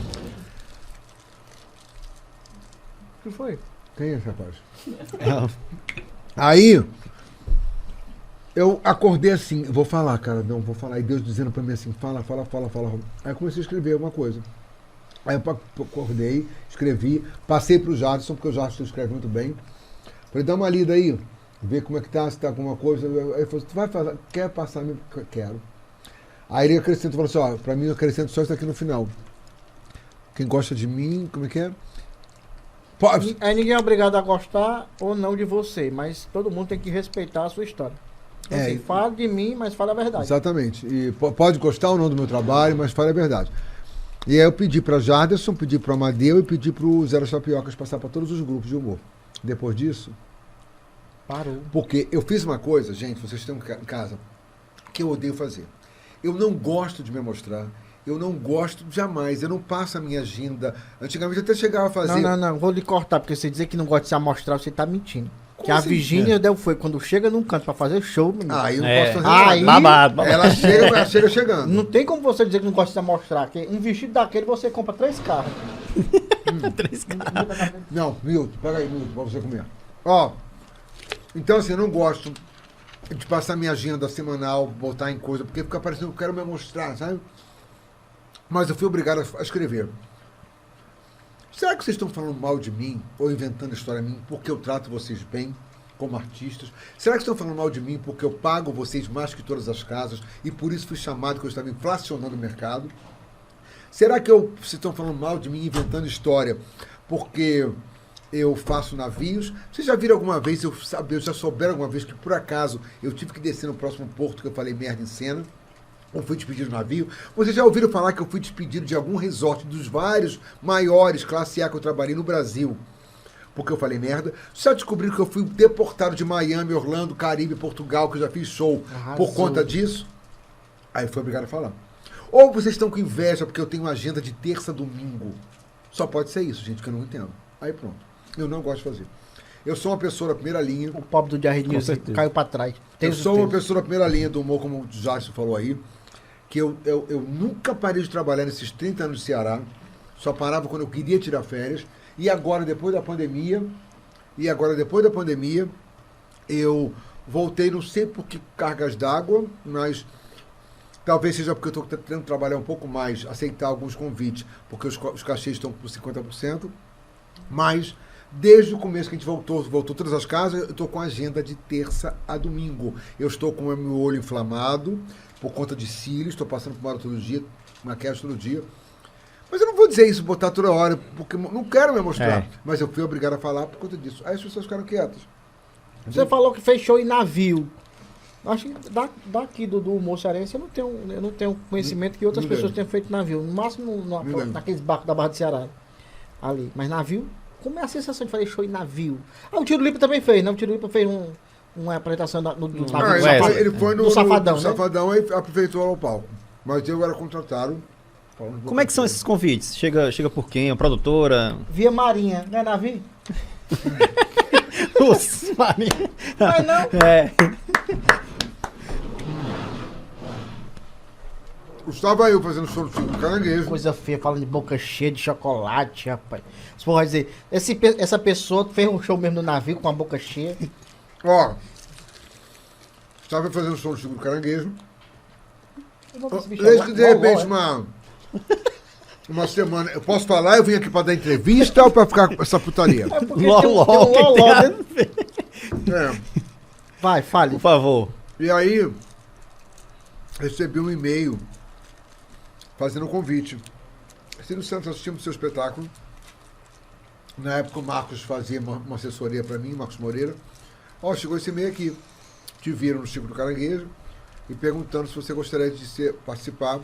O que foi? Quem é esse rapaz? Aí, eu acordei assim, vou falar, cara, não, vou falar. E Deus dizendo pra mim assim, fala. Aí eu comecei a escrever alguma coisa. Aí eu acordei, escrevi, passei pro Jadson, porque o Jadson escreve muito bem. Falei, dá uma lida aí, vê como é que tá, se tá alguma coisa. Aí ele falou, tu vai falar, quer passar? Quero. Aí ele acrescentou, falou assim, ó, pra mim eu acrescento só isso aqui no final. Quem gosta de mim, como é que é? Pode. Aí ninguém é obrigado a gostar ou não de você, mas todo mundo tem que respeitar a sua história. Então, É, assim, fala de mim, mas fala a verdade. Exatamente. E pode gostar ou não do meu trabalho, mas fale a verdade. E aí eu pedi para Jarderson, pedi para Amadeu e pedi para o Zero Tapiocas passar para todos os grupos de humor. Depois disso, Parou. porque eu fiz uma coisa, gente, vocês estão em casa, que eu odeio fazer. Eu não gosto de me mostrar. Eu não gosto jamais. Eu não passo a minha agenda. Antigamente eu até chegava a fazer. Não. Vou lhe cortar, porque você dizer que não gosta de se amostrar, você tá mentindo. Como Que a assim? Virgínia Del foi quando chega num canto pra fazer show, menino. Aí eu não É. posso fazer Aí- nada. Babado. Ela chega chegando. Não tem como você dizer que não gosta de se amostrar. Que um vestido daquele você compra 3 carros. 3 caras. Não, Milton, pega aí, Milton, pra você comer. Ó, então assim, eu não gosto de passar minha agenda semanal, botar em coisa, porque fica parecendo que eu quero me mostrar, sabe? Mas eu fui obrigado a escrever. Será que vocês estão falando mal de mim, ou inventando história de mim, porque eu trato vocês bem, como artistas? Será que estão falando mal de mim porque eu pago vocês mais que todas as casas, e por isso fui chamado que eu estava inflacionando o mercado? Será que vocês estão falando mal de mim, inventando história, porque eu faço navios? Vocês já viram alguma vez, já souberam alguma vez que por acaso eu tive que descer no próximo porto que eu falei merda em cena? Ou fui despedido do navio? Vocês já ouviram falar que eu fui despedido de algum resort dos vários maiores classe A que eu trabalhei no Brasil? Porque eu falei merda. Já descobriram que eu fui deportado de Miami, Orlando, Caribe, Portugal, que eu já fiz show Arrasou. por conta disso? Aí foi obrigado a falar. Ou vocês estão com inveja porque eu tenho uma agenda de terça a domingo? Só pode ser isso, gente, que eu não entendo. Aí pronto. Eu não gosto de fazer. Eu sou uma pessoa da primeira linha. O pobre do Jerry News certeza. caiu pra trás. Eu sou uma pessoa da primeira linha do humor, como o Jason falou aí, que eu nunca parei de trabalhar nesses 30 anos de Ceará, só parava quando eu queria tirar férias, e agora, depois da pandemia, eu voltei, não sei por que cargas d'água, mas talvez seja porque eu estou tentando trabalhar um pouco mais, aceitar alguns convites, porque os cachês estão por 50%, mas desde o começo que a gente voltou todas as casas, eu estou com a agenda de terça a domingo. Eu estou com o meu olho inflamado por conta de cílios, estou passando por todo dia, maquiagem todo dia. Mas eu não vou dizer isso, botar toda hora, porque não quero me mostrar. É. Mas eu fui obrigado a falar por conta disso. Aí as pessoas ficaram quietas. Você falou que fez show em navio. Acho que daqui do humor cearense eu não tenho conhecimento que outras Ninguém. pessoas tenham feito navio. No máximo Ninguém. naqueles barcos da Barra do Ceará. Ali. Mas navio? Como é a sensação de fazer show em navio? O Tiro Lipa também fez, né? O Tiro Lipa fez uma apresentação no navio do Safadão. Ele foi no Safadão, no né? Safadão e aproveitou ao palco. Mas eu era contratado. Como é que são esses convites? Chega por quem? A produtora? Via Marinha, não é navio? Nossa, Maria. Mas não. É. Estava eu fazendo show do Chico do Caranguejo. Coisa feia, falando de boca cheia de chocolate, rapaz. Você pode dizer, essa pessoa fez um show mesmo no navio com a boca cheia. Ó, estava fazendo show do Chico do Caranguejo. Desde que de repente uma semana. Eu posso falar? Eu vim aqui para dar entrevista ou para ficar com essa putaria? É porque Loló, tem um que loló, tem a né? É. Vai, fale. Por favor. E aí, recebi um e-mail fazendo um convite. Silvio Santos, assistimos seu espetáculo. Na época o Marcos fazia uma assessoria para mim, Marcos Moreira. Ó, chegou esse e-mail aqui. Te viram no Chico do Caranguejo e perguntando se você gostaria de participar,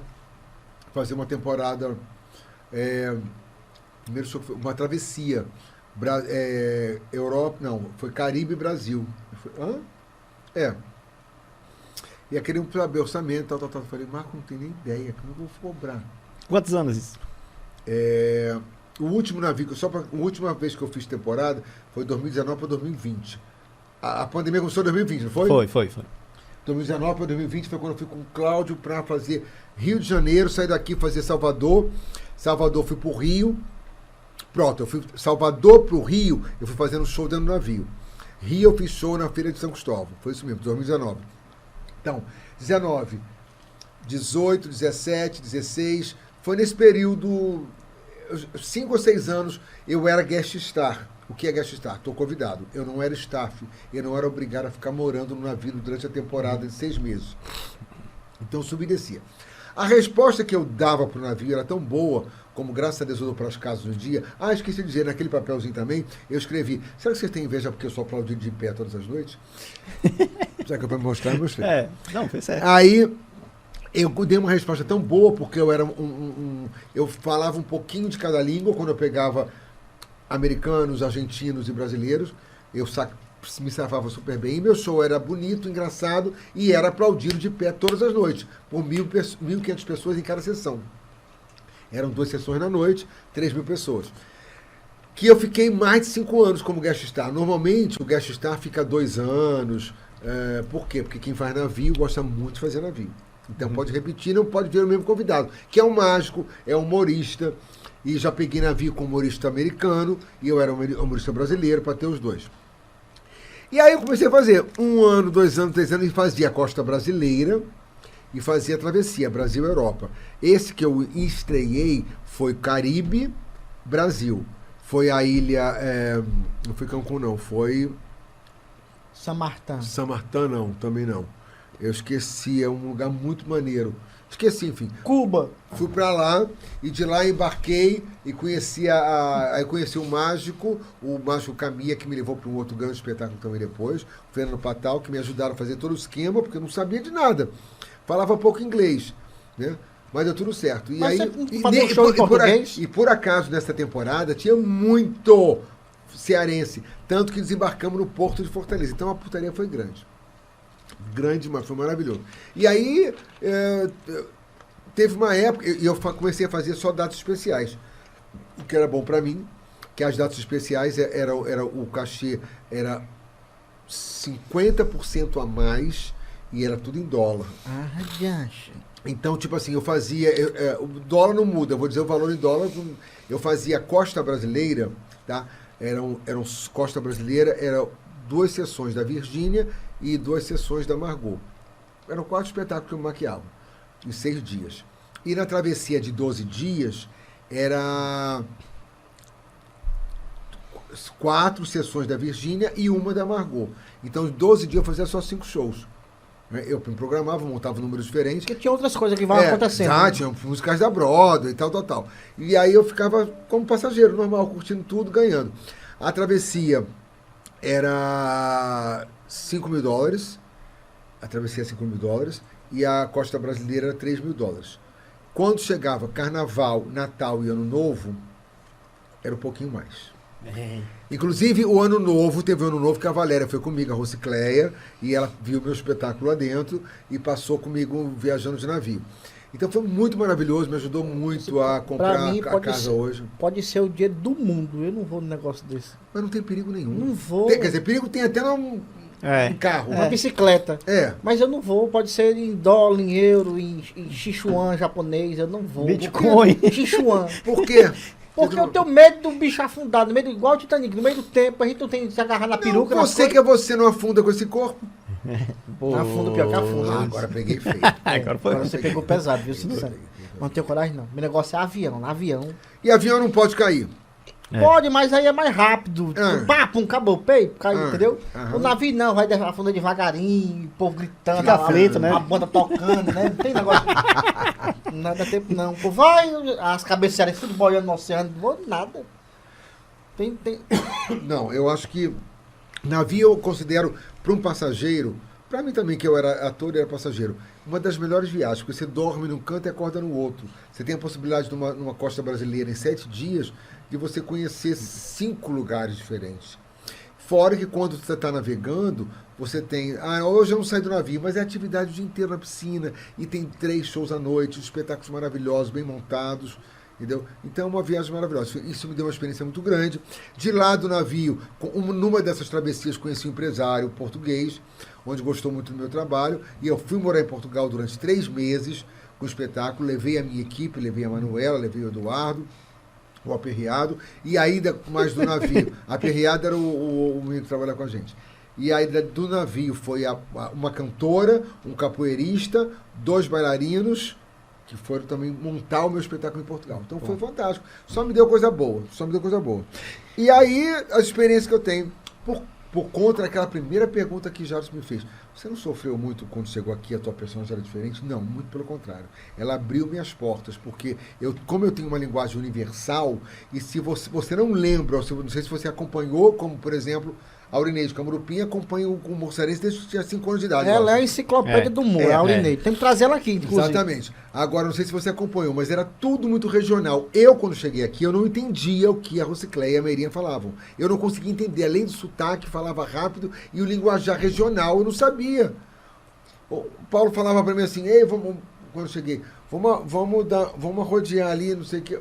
fazer uma temporada, primeiro uma travessia, Europa, não, foi Caribe e Brasil. Eu falei, hã? E queriam saber orçamento, tal. Eu falei, Marco, não tem nem ideia, como eu vou cobrar? Quantos anos isso? O último navio, a última vez que eu fiz temporada foi 2019 para 2020. A pandemia começou em 2020, não foi? Foi. 2019 para 2020 foi quando eu fui com o Cláudio para fazer Rio de Janeiro, sair daqui fazer Salvador. Salvador fui pro Rio. Pronto, eu fui Salvador pro Rio, eu fui fazendo show dentro do navio. Rio eu fiz show na Feira de São Cristóvão. Foi isso mesmo, 2019. Então, 19, 18, 17, 16, foi nesse período, 5 ou 6 anos, eu era guest star. O que é guest star? Estou convidado. Eu não era staff, eu não era obrigado a ficar morando no navio durante a temporada de 6 meses. Então, subi e descia. A resposta que eu dava para o navio era tão boa, como graças a Deus eu dou para as casas no dia. Esqueci de dizer, naquele papelzinho também, eu escrevi, será que vocês têm inveja porque eu sou aplaudido de pé todas as noites? Já que eu para mostrar, eu mostrei. Não, foi certo. Aí, eu dei uma resposta tão boa, porque eu era eu falava um pouquinho de cada língua, quando eu pegava americanos, argentinos e brasileiros, eu me safava super bem. E meu show era bonito, engraçado e era aplaudido de pé todas as noites, por 1.500 pessoas em cada sessão. Eram 2 sessões na noite, 3.000 pessoas. Que eu fiquei mais de 5 anos como guest star. Normalmente o guest star fica 2 anos. Por quê? Porque quem faz navio gosta muito de fazer navio. Então pode repetir, não pode ver o mesmo convidado, que é um mágico, é um humorista. E já peguei navio com humorista americano e eu era um humorista brasileiro para ter os dois. E aí eu comecei a fazer 1 ano, 2 anos, 3 anos e fazia a costa brasileira e fazia a travessia Brasil-Europa. Esse que eu estreiei foi Caribe, Brasil. Foi a ilha, não foi Cancún não, foi... Samartã. Samartã não, também não. Eu esqueci, é um lugar muito maneiro. Esqueci, enfim. Cuba. Fui pra lá e de lá embarquei e conheci aí conheci o Mágico Camia, que me levou para um outro grande espetáculo também depois, o Fernando Patal, que me ajudaram a fazer todo o esquema, porque eu não sabia de nada. Falava pouco inglês, né? Mas deu tudo certo. E Mas aí, você fazia um show em português? por acaso, nessa temporada, tinha muito cearense, tanto que desembarcamos no Porto de Fortaleza. Então a putaria foi grande. Grande, mas foi maravilhoso. E aí, teve uma época, e eu comecei a fazer só datas especiais, o que era bom para mim, que as datas especiais o cachê era 50% a mais e era tudo em dólar. Então, tipo assim, eu fazia, o dólar não muda, eu vou dizer o valor em dólar, eu fazia Costa Brasileira, tá? Costa Brasileira, eram 2 sessões da Virgínia e 2 sessões da Margot. Eram 4 espetáculos que eu maquiava, em 6 dias. E na travessia de 12 dias, era 4 sessões da Virgínia e 1 da Margot. Então, em 12 dias eu fazia só 5 shows. Eu me programava, montava números diferentes. Porque tinha outras coisas que vão acontecendo. Tinha musicais da Broadway e tal. E aí eu ficava como passageiro, normal, curtindo tudo, ganhando. A travessia era $5.000, a travessia era $5.000 e a costa brasileira era $3.000. Quando chegava Carnaval, Natal e Ano Novo, era um pouquinho mais. Inclusive, teve o Ano Novo que a Valéria foi comigo, a Rocicléia, e ela viu meu espetáculo lá dentro e passou comigo viajando de navio. Então foi muito maravilhoso, me ajudou muito a comprar mim, a casa hoje. Pode ser o dia do mundo, eu não vou num negócio desse. Mas não tem perigo nenhum. Não vou. Quer dizer, perigo tem até um carro. Uma bicicleta. Mas eu não vou, pode ser em dólar, em euro, em Sichuan japonês, eu não vou. Bitcoin. Sichuan. Por quê? Porque eu tenho medo do bicho afundar, no meio igual o Titanic, no meio do tempo, a gente não tem que se agarrar na peruca. Você que é você, não afunda com esse corpo? Afunda pior que afunda. Agora peguei feio. Agora você pegou pesado, viu, Silvio? Não tenho coragem, não. Meu negócio é avião. E avião não pode cair? Pode, mas aí é mais rápido. Pá, pum, acabou, caiu, entendeu? O navio não, vai afundar devagarinho, o povo gritando. Fica aflito, né? A banda tocando, né? Não tem negócio. Não dá tempo, não. O povo vai, as cabeceiras tudo boiando no oceano, não vou nada. Tem. Não, eu acho que navio eu considero, para um passageiro, para mim também, que eu era ator e era passageiro, uma das melhores viagens, porque você dorme num canto e acorda no outro. Você tem a possibilidade, numa costa brasileira, em 7 dias, de você conhecer 5 lugares diferentes. Fora que quando você está navegando, você tem... hoje eu não saio do navio, mas é atividade o dia inteiro na piscina, e tem 3 shows à noite, espetáculos maravilhosos, bem montados, entendeu? Então é uma viagem maravilhosa. Isso me deu uma experiência muito grande. De lá do navio, numa dessas travessias, conheci um empresário português, onde gostou muito do meu trabalho, e eu fui morar em Portugal durante 3 meses com o espetáculo, levei a minha equipe, levei a Manuela, levei o Eduardo, o aperreado, e ainda mais do navio. Aperreado era o menino que trabalha com a gente. E aí do navio foi uma cantora, um capoeirista, 2 bailarinos, que foram também montar o meu espetáculo em Portugal. Então foi fantástico. Só me deu coisa boa. E aí, a experiência que eu tenho, por conta daquela primeira pergunta que Jaros me fez. Você não sofreu muito quando chegou aqui, a tua personagem era diferente? Não, muito pelo contrário. Ela abriu minhas portas, porque como eu tenho uma linguagem universal, e se você não lembra, não sei se você acompanhou, como por exemplo, a Aurineide Camurupim acompanha o Moçarense desde que tinha 5 anos de idade. Ela é a enciclopédia do humor, a Aurineide. Tem que trazer ela aqui, inclusive. Exatamente. Agora, não sei se você acompanhou, mas era tudo muito regional. Eu, quando cheguei aqui, eu não entendia o que a Rosicléia e a Meirinha falavam. Eu não conseguia entender. Além do sotaque, falava rápido, e o linguajar regional eu não sabia. O Paulo falava para mim assim, quando eu cheguei, vamos rodear ali, não sei o que.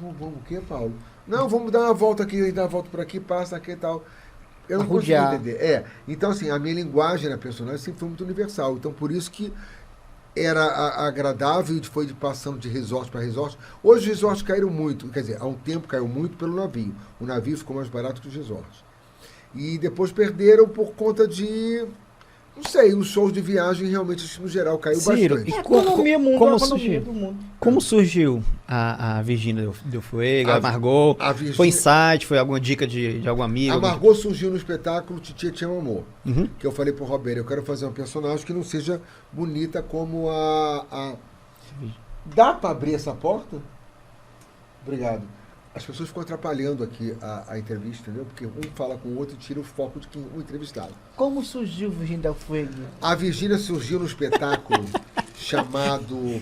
Vamos o quê, Paulo? Não, vamos dar uma volta aqui, dar uma volta por aqui, passa aqui e tal. Eu não consegui entender. Então, assim, a minha linguagem na personagem sempre foi muito universal. Então, por isso que era agradável e foi passando de resort para resort. Hoje os resorts caíram muito. Quer dizer, há um tempo caiu muito pelo navio. O navio ficou mais barato que os resorts. E depois perderam por conta de... Não sei, os shows de viagem realmente, no geral, caiu bastante. Como surgiu a Virgínia Del Fuego, a Margot? Foi insight, foi alguma dica de algum amigo? A Margot surgiu no espetáculo Titia Te Amor, que eu falei pro Roberto, eu quero fazer uma personagem que não seja bonita como a... Dá para abrir essa porta? Obrigado. As pessoas ficam atrapalhando aqui a entrevista, entendeu? Porque um fala com o outro e tira o foco de quem o entrevistado. Como surgiu Virgínia Del Fuego? A Virgínia surgiu no espetáculo chamado...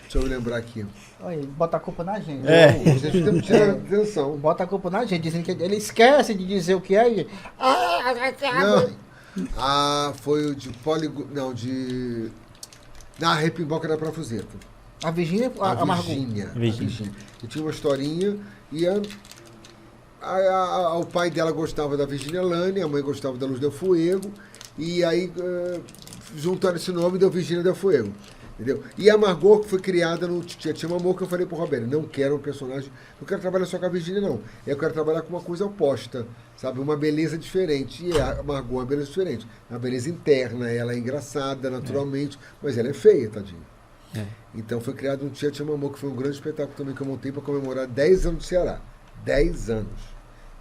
Deixa eu lembrar aqui. Olha, bota a culpa na gente. A gente tem que tirar a atenção. Bota a culpa na gente, dizendo que ele esquece de dizer o que é e... Não. Foi o de Poligo... Não, de... Na Repimboca da Profuseta. A Virgínia? A Virgínia. E tinha uma historinha e o pai dela gostava da Virgínia Lane, a mãe gostava da Luz Del Fuego, e aí juntaram esse nome e deu Virgínia Del Fuego. Entendeu? E a Margot, que foi criada no Titia Te Amor, que eu falei pro Roberto, não quero um personagem, não quero trabalhar só com a Virgínia, não. Eu quero trabalhar com uma coisa oposta, sabe? Uma beleza diferente. E a Margot é uma beleza diferente. Uma beleza interna, ela é engraçada, naturalmente, mas ela é feia, tadinha. Então foi criado um Tia Te Amor, que foi um grande espetáculo também que eu montei para comemorar 10 anos do Ceará. 10 anos.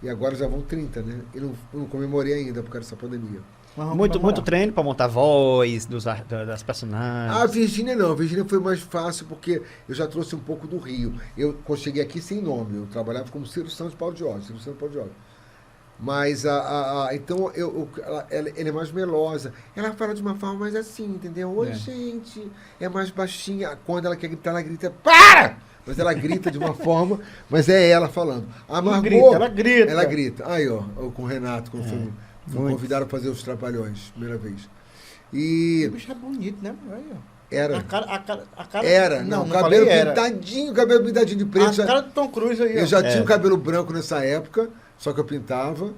E agora já vão 30, né? E não comemorei ainda por causa dessa pandemia. Muito treino para montar voz das personagens. A Virgínia não. A Virgínia foi mais fácil porque eu já trouxe um pouco do Rio. Eu cheguei aqui sem nome. Eu trabalhava como Ciro Santos Paulo de Jorge. Mas então ela é mais melosa. Ela fala de uma forma mais assim, entendeu? Oi, gente. É mais baixinha. Quando ela quer gritar, ela grita, para! Mas ela grita de uma forma, mas é ela falando. A Margot, ela grita. Ela grita. Aí, ó, com o Renato, quando foi convidado a fazer os Trapalhões, primeira vez. E... O bicho é bonito, né? Aí, ó. Era. A cara... Era, não cabelo falei era. pintadinho, cabelo pintadinho de preto. A cara do Tom Cruise aí, Eu ó. já tinha o cabelo branco nessa época, só que eu pintava.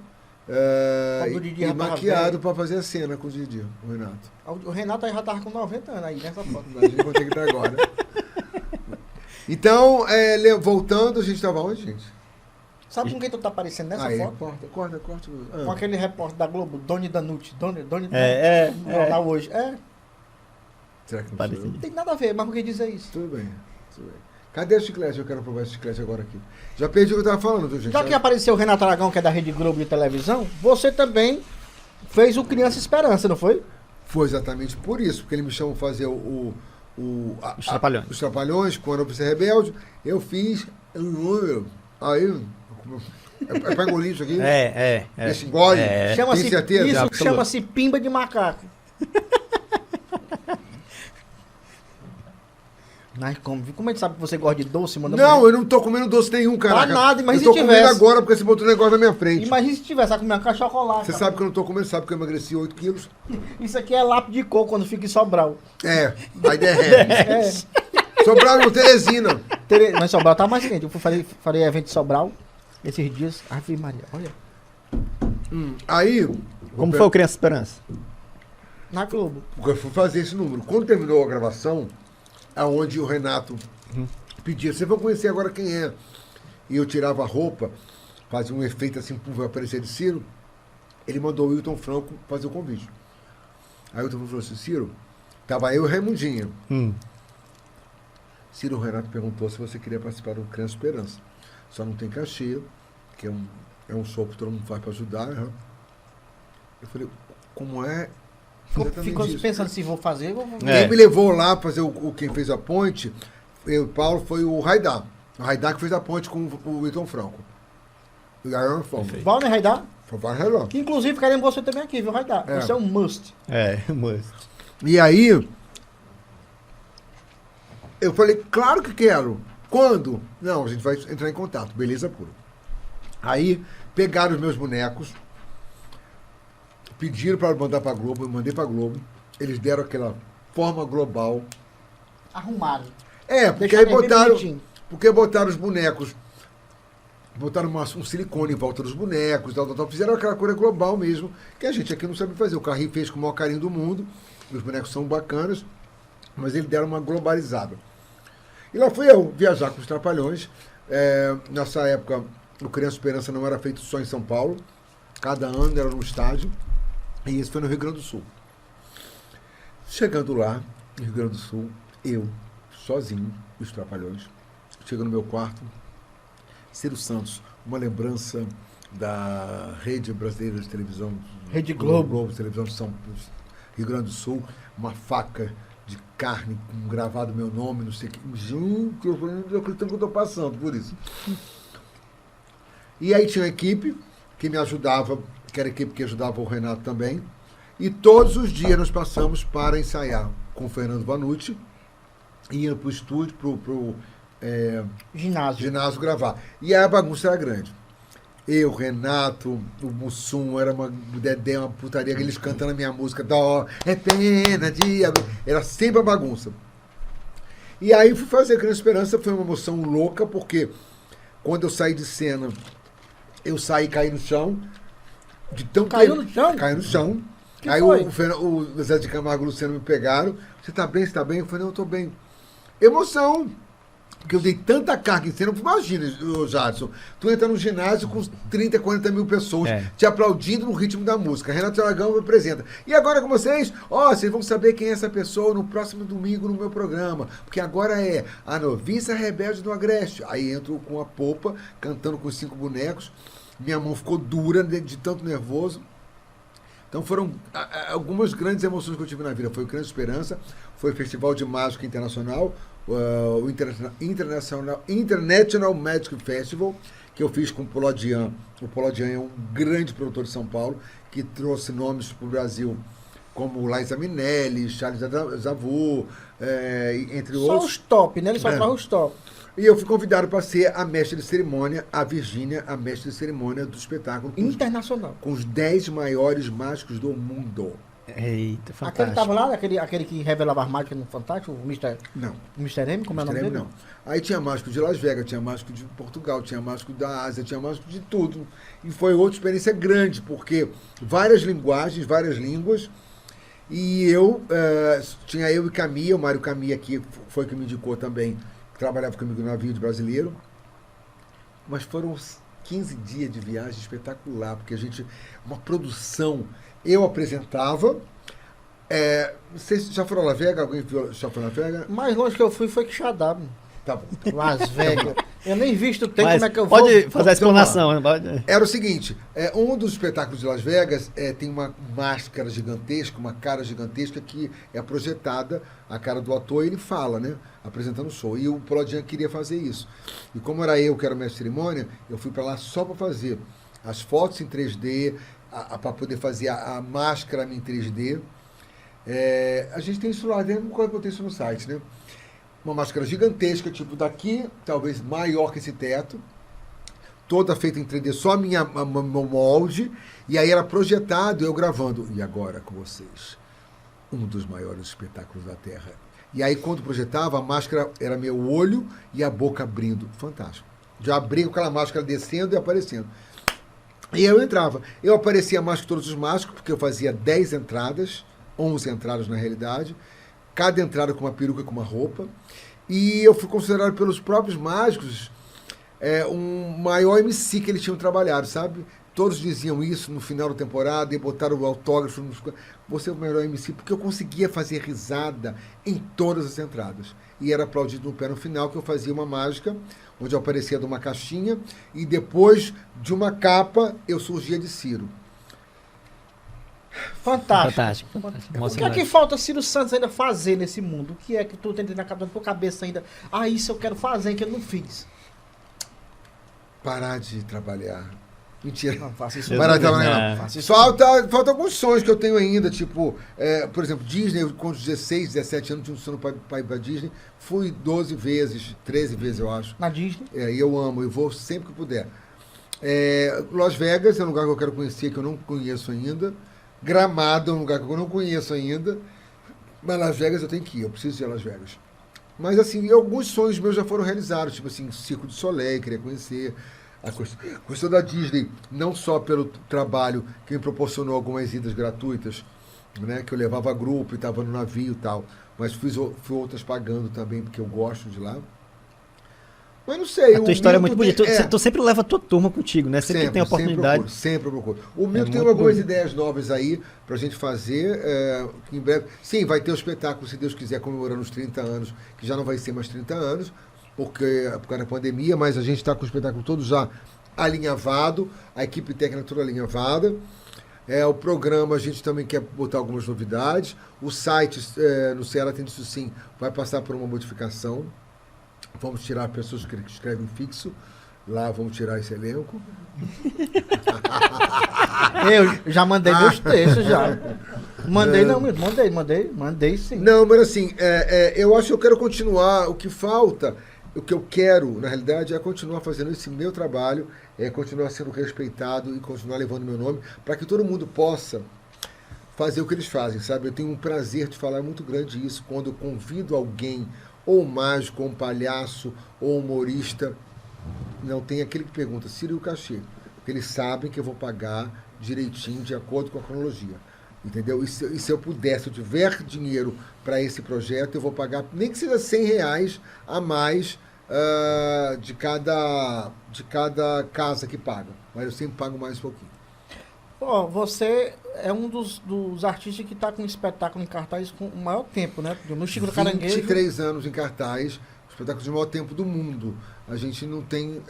Quando o Didi já E tava maquiado velho. pra fazer a cena com o Didi, o Renato. O Renato aí já tava com 90 anos aí nessa foto. Imagina quanto é que tá agora. Então, voltando, a gente tava onde, gente? Sabe com quem tu tá aparecendo nessa Aí, foto? corta. Com aquele repórter da Globo, Doni Danucci. Doni É. jornal hoje. Será que não Parecido. sou eu? Não tem nada a ver, mas por que dizer isso? Tudo bem. Cadê a chiclete? Eu quero provar esse chiclete agora aqui. Já perdi o que eu tava falando, viu, gente? Já que apareceu o Renato Aragão, que é da Rede Globo de televisão, você também fez o Criança Esperança, não foi? Foi exatamente por isso, porque ele me chamou pra fazer Os Trapalhões. Os Trapalhões, quando eu fui rebelde, eu fiz. Aí. É pra engolir isso aqui? Esse engole? Tem Chama-se, certeza? isso Absoluto. chama-se pimba de macaco. Mas como a gente sabe que você gosta de doce, manda pra Não, eu não tô comendo doce nenhum, cara. nada, imagina eu tô se comendo tivesse. agora porque você botou o negócio na minha frente. Imagina se tivesse a comer uma chocolate. Você sabe que eu não tô comendo, sabe que eu emagreci 8 quilos? Isso aqui é lápis de coco quando fica em Sobral. Aí derrete. Sobral no Teresina. Mas Sobral tá mais quente. Eu farei evento de Sobral esses dias. Ave Maria, olha. Aí. Como foi o Criança Esperança? Na Globo. Eu fui fazer esse número. Quando terminou a gravação, aonde o Renato pedia, vocês vão conhecer agora quem é. E eu tirava a roupa, fazia um efeito assim, para aparecer de Ciro. Ele mandou o Wilton Franco fazer o convite. Aí o Wilton Franco falou assim: Ciro, tava eu e o Raimundinho. Ciro, o Renato perguntou se você queria participar do Criança Esperança. Só não tem cachê, que é um show que todo mundo faz para ajudar. Eu falei, como é? Ficou pensando se vou fazer ou vou... Quem me levou lá fazer quem fez a ponte, eu e o Paulo, foi o Raidar. O Raidar que fez a ponte com o Wilton Franco. E aí eu fomos. Valner Raidar? Foi o Raidar. Que inclusive queremos você também aqui, viu, Raidar? Você é um must. Must. E aí, eu falei, claro que quero. Quando? Não, a gente vai entrar em contato. Beleza pura. Aí, pegaram os meus bonecos, pediram para mandar para a Globo, eu mandei para a Globo. Eles deram aquela forma global. Arrumaram. Porque aí Deixaram bem botaram... bonitinho. Porque botaram os bonecos, botaram um silicone em volta dos bonecos, tal. Fizeram aquela coisa global mesmo, que a gente aqui não sabe fazer. O Carrinho fez com o maior carinho do mundo, os bonecos são bacanas, mas eles deram uma globalizada. E lá fui eu viajar com os Trapalhões. Nessa época, o Criança Esperança não era feito só em São Paulo, cada ano era num estádio, e esse foi no Rio Grande do Sul. Chegando lá, no Rio Grande do Sul, eu, sozinho, os Trapalhões, chego no meu quarto, Ciro Santos, uma lembrança da Rede Brasileira de Televisão, Rede Globo. Globo de Televisão de Rio Grande do Sul, uma faca de carne com gravado meu nome, não sei o que. Junto, eu falei, não acredito que eu estou passando por isso. E aí tinha uma equipe que me ajudava, que era a equipe que ajudava o Renato também, e todos os dias nós passamos para ensaiar com o Fernando Vanucci, ia para o estúdio, pro ginásio gravar. E aí a bagunça era grande. Eu, Renato, o Mussum, era uma dedé, uma putaria, eles cantando a minha música, dó, é pena de... Era sempre a bagunça. E aí fui fazer Criança Esperança, foi uma emoção louca, porque quando eu saí de cena, eu saí e caí no chão. De tão Caiu no chão? Caiu no chão. Que aí foi? o Zé de Camargo e o Luciano me pegaram. Você tá bem? Você tá bem? Eu falei, não, eu tô bem. Emoção. Porque eu dei tanta carga em cena. Imagina, Jadson, tu entra no ginásio com 30, 40 mil pessoas te aplaudindo no ritmo da música. Renato Aragão me apresenta. E agora com vocês, vocês vão saber quem é essa pessoa no próximo domingo no meu programa. Porque agora é a noviça rebelde do Agreste. Aí entro com a polpa, cantando com os 5 bonecos. Minha mão ficou dura de tanto nervoso. Então foram algumas grandes emoções que eu tive na vida. Foi o Criança Esperança, foi o Festival de Mágica Internacional, o International Magic Festival, que eu fiz com o Polodian. O Polodian é um grande produtor de São Paulo, que trouxe nomes para o Brasil, como Liza Minnelli, Charles Aznavour, entre outros. Só os top, né? Ele só traz os top. E eu fui convidado para ser a mestre de cerimônia, a Virgínia, a mestre de cerimônia do espetáculo. Internacional. Com os 10 maiores mágicos do mundo. Eita, fantástico. Aquele tava lá, aquele que revelava as mágicas no Fantástico, o Mr. Não. Mr. M, como é o nome Extremo, dele? não. Aí tinha mágico de Las Vegas, tinha mágico de Portugal, tinha mágico da Ásia, tinha mágico de tudo. E foi outra experiência grande, porque várias linguagens, várias línguas. E tinha eu e Camille, o Mário Camille aqui foi que me indicou também, que trabalhava comigo no navio de brasileiro. Mas foram 15 dias de viagem espetacular, porque uma produção, eu apresentava. Vocês já foram a Las Vegas? Alguém já foi a Las Vegas? Mais longe que eu fui foi Quixadá. Tá bom. Las Vegas. Eu nem visto o tempo, Mas como é que eu vou. pode fazer a Então, vamos explanação. Pode... Era o seguinte, um dos espetáculos de Las Vegas tem uma máscara gigantesca, uma cara gigantesca que é projetada, a cara do ator, e ele fala, né? Apresentando o show. E o Polodinha queria fazer isso. E como era eu que era o mestre de cerimônia, eu fui para lá só para fazer as fotos em 3D, para poder fazer a máscara em 3D. A gente tem isso lá dentro, quando eu botei isso no site, né? Uma máscara gigantesca, tipo daqui, talvez maior que esse teto, toda feita em 3D, só meu molde, e aí era projetado, eu gravando. E agora com vocês, um dos maiores espetáculos da Terra. E aí quando projetava, a máscara era meu olho e a boca abrindo. Fantástico. Já abri com aquela máscara descendo e aparecendo. E eu entrava. Eu aparecia mais que todos os mágicos, porque eu fazia 10 entradas, 11 entradas na realidade, cada entrada com uma peruca e com uma roupa. E eu fui considerado pelos próprios mágicos um maior MC que eles tinham trabalhado, sabe? Todos diziam isso no final da temporada e botaram o autógrafo. Você é o melhor MC, porque eu conseguia fazer risada em todas as entradas. E era aplaudido no pé no final, que eu fazia uma mágica, onde eu aparecia de uma caixinha, e depois de uma capa, eu surgia de Ciro. Fantástico. Fantástico. O que é que falta Ciro Santos ainda fazer nesse mundo? O que é que tu tem na tua cabeça ainda? Isso eu quero fazer, que eu não fiz. Parar de trabalhar. Mentira. Não faço isso. Parar de trabalhar, não. Faço isso. Falta alguns sonhos que eu tenho ainda, tipo, por exemplo, Disney, eu, com 16, 17 anos, tinha um sonho para ir para Disney. Fui 12 vezes, 13 vezes, eu acho. Na Disney? E eu amo, eu vou sempre que puder. Las Vegas é um lugar que eu quero conhecer, que eu não conheço ainda. Gramado é um lugar que eu não conheço ainda. Mas Las Vegas eu tenho que ir, eu preciso ir a Las Vegas. Mas, assim, alguns sonhos meus já foram realizados, tipo assim, Circo du Soleil, queria conhecer. A questão da Disney, não só pelo trabalho que me proporcionou algumas idas gratuitas, né, que eu levava grupo e estava no navio e tal, mas fui outras pagando também, porque eu gosto de lá. Mas não sei. A tua história é muito bonita. Tu sempre leva a tua turma contigo, né? Sempre que tem oportunidade. Sempre procuro. O Milton tem algumas ideias novas aí pra gente fazer. Em breve. Sim, vai ter o espetáculo, se Deus quiser, comemorando os 30 anos, que já não vai ser mais 30 anos, por causa da pandemia, mas a gente está com o espetáculo todo já alinhavado, a equipe técnica toda alinhavada. O programa a gente também quer botar algumas novidades. O site no Ceará Tem Disso Sim vai passar por uma modificação. Vamos tirar pessoas que escrevem fixo. Lá vamos tirar esse elenco. Eu já mandei meus textos já. Mandei sim. Não, mas assim, eu acho que eu quero continuar. O que falta, o que eu quero, na realidade, é continuar fazendo esse meu trabalho, continuar sendo respeitado e continuar levando meu nome, para que todo mundo possa fazer o que eles fazem, sabe? Eu tenho um prazer de falar muito grande isso quando eu convido alguém, ou um mágico, ou um palhaço, ou um humorista. Não tem aquele que pergunta, Ciro, e o cachê? Porque eles sabem que eu vou pagar direitinho, de acordo com a cronologia. Entendeu? E se eu puder, se eu tiver dinheiro para esse projeto, eu vou pagar, nem que seja R$100 a mais de cada casa que paga. Mas eu sempre pago mais um pouquinho. Você é um dos artistas que está com um espetáculo em cartaz com o maior tempo, né? No Chico do Caranguejo. 23 anos em cartaz, espetáculo de maior tempo do mundo. A gente não tem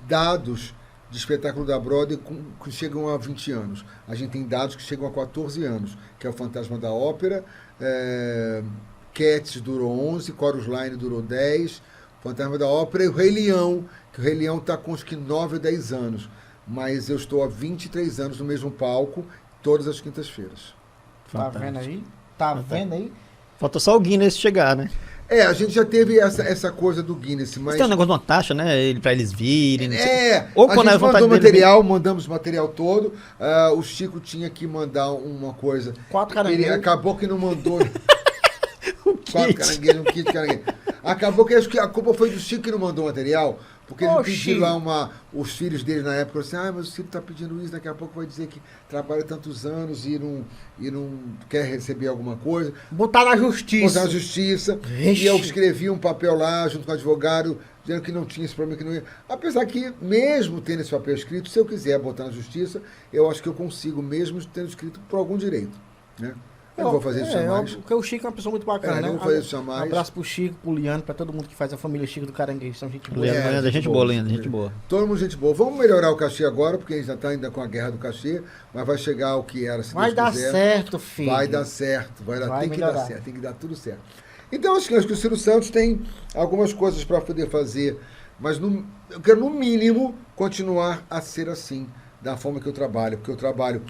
dados de espetáculo da Broadway que chegam a 20 anos. A gente tem dados que chegam a 14 anos, que é o Fantasma da Ópera, Cats durou 11, Chorus Line durou 10, Fantasma da Ópera e o Rei Leão, que o Rei Leão está com acho que 9 ou 10 anos. Mas eu estou há 23 anos no mesmo palco, todas as quintas-feiras. Tá vendo aí? Tá vendo aí? Falta só o Guinness chegar, né? A gente já teve essa coisa do Guinness, mas... Tem um negócio de uma taxa, né? Pra eles virem. Não sei. Ou quando a é gente vontade mandou dele material, mandamos o material todo. O Chico tinha que mandar uma coisa. 4 caranguejos. Ele acabou que não mandou. O 4 kit. caranguejos, um kit de caranguejo. Acabou que acho que a culpa foi do Chico que não mandou o material. Porque ele pediu lá os filhos dele na época, assim, mas o Chico tá pedindo isso, daqui a pouco vai dizer que trabalha tantos anos e não quer receber alguma coisa. Botar na justiça. Botar na justiça. Vixe. E eu escrevi um papel lá, junto com o advogado, dizendo que não tinha esse problema, que não ia. Apesar que, mesmo tendo esse papel escrito, se eu quiser botar na justiça, eu acho que eu consigo, mesmo tendo escrito por algum direito, né? Eu não vou fazer isso jamais. Porque o Chico é uma pessoa muito bacana, né? Não vou fazer isso jamais. Um abraço pro Chico, pro Liano, pra todo mundo que faz a família Chico do Caranguejo. São gente boa. Leandro, gente boa, Leandro, gente boa. Todo mundo gente boa. Vamos melhorar o cachê agora, porque a gente já está ainda com a guerra do cachê, mas vai chegar ao que era, se Vai Deus dar quiser. certo, filho. Vai dar certo. Vai tem que melhorar. dar certo, tem que dar tudo certo. Então, acho que o Silvio Santos tem algumas coisas para poder fazer, mas eu quero, no mínimo, continuar a ser assim, da forma que eu trabalho, porque eu trabalho,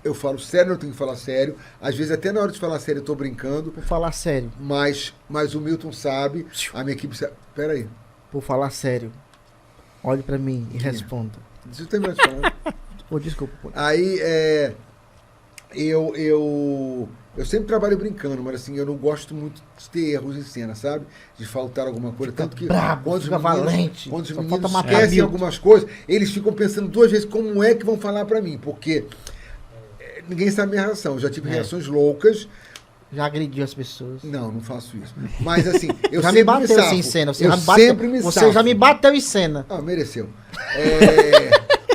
eu falo sério, eu tenho que falar sério, às vezes até na hora de falar sério eu estou brincando. Por falar sério. Mas o Milton sabe, a minha equipe sabe. Peraí. Por falar sério. Olhe pra mim e responda. Deixa eu terminar de falar. Desculpa. Pô. Aí, eu sempre trabalho brincando, mas assim, eu não gosto muito de ter erros em cena, sabe? De faltar alguma coisa. Tanto que brabo, fica valente. Quando os Só meninos falta matar esquecem Milton. algumas coisas, eles ficam pensando 2 vezes como é que vão falar pra mim, porque ninguém sabe a minha reação. Eu já tive reações loucas. Já agrediu as pessoas. Não faço isso. Mas assim, eu já sempre me bateu safo. assim em cena. Você, eu já me bateu, sempre me você safo. já me bateu em cena. Ah, mereceu.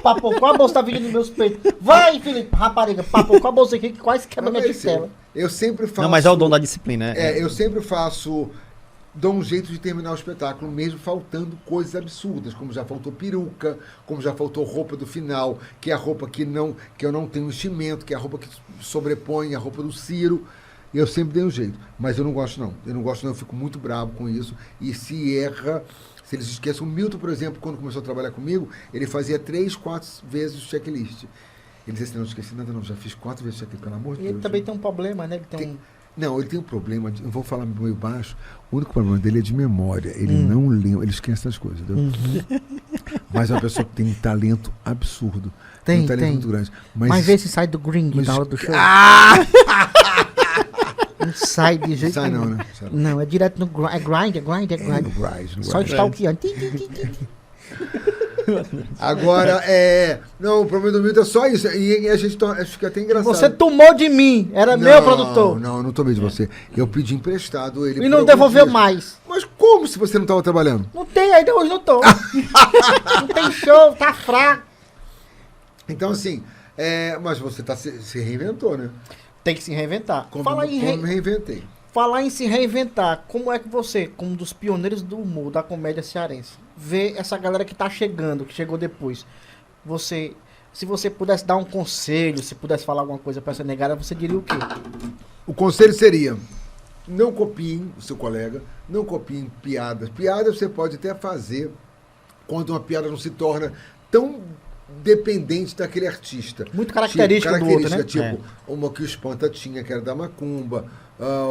Papocou a bolsa tá vindo nos meus peitos. Vai, Felipe, rapariga, papocou a bolsa aqui que quase quebra minha costela. Eu sempre faço... Não, mas é o dom da disciplina, né? Eu sempre dou um jeito de terminar o espetáculo, mesmo faltando coisas absurdas, como já faltou peruca, como já faltou roupa do final, que é a roupa que eu não tenho enchimento, que é a roupa que sobrepõe a roupa do Ciro. Eu sempre dei um jeito. Mas eu não gosto, não. Eu fico muito bravo com isso. E se erra... Se eles esquecem, o Milton, por exemplo, quando começou a trabalhar comigo, ele fazia 3, 4 vezes o checklist. Ele dizia assim, não esqueci nada não, já fiz 4 vezes o checklist, pelo amor de E Deus. ele também tem um problema, né? Não, ele tem um problema, eu vou falar meio baixo, o único problema dele é de memória, ele não lembra, ele esquece essas coisas, entendeu? Mas é uma pessoa que tem um talento absurdo. Tem um talento muito grande. Mas vê se sai do gring na hora do show. Não sai de jeito Sai nenhum. não, né? Sai não. Não, é direto no grind. É grind. No Bryce. Só stalkeando. Agora, não, o problema do Milton é só isso. E a gente fica até engraçado. Você tomou de mim. Era meu produtor. Não, eu não tomei de você. Eu pedi emprestado ele. E não devolveu mais. Mas como se você não estava trabalhando? Não tem, ainda hoje não tô. Não tem show, tá fraco. Então, assim, mas você se reinventou, né? Tem que se reinventar. Como Falar me reinventei. Falar em se reinventar, como é que você, como um dos pioneiros do humor, da comédia cearense, vê essa galera que tá chegando, que chegou depois? Se você pudesse dar um conselho, se pudesse falar alguma coisa pra essa negada, você diria o quê? O conselho seria, não copiem o seu colega, não copiem piadas. Piadas você pode até fazer quando uma piada não se torna tão dependente daquele artista. Muito característica do outro, né? Tipo, uma que o Espanta tinha, que era da Macumba,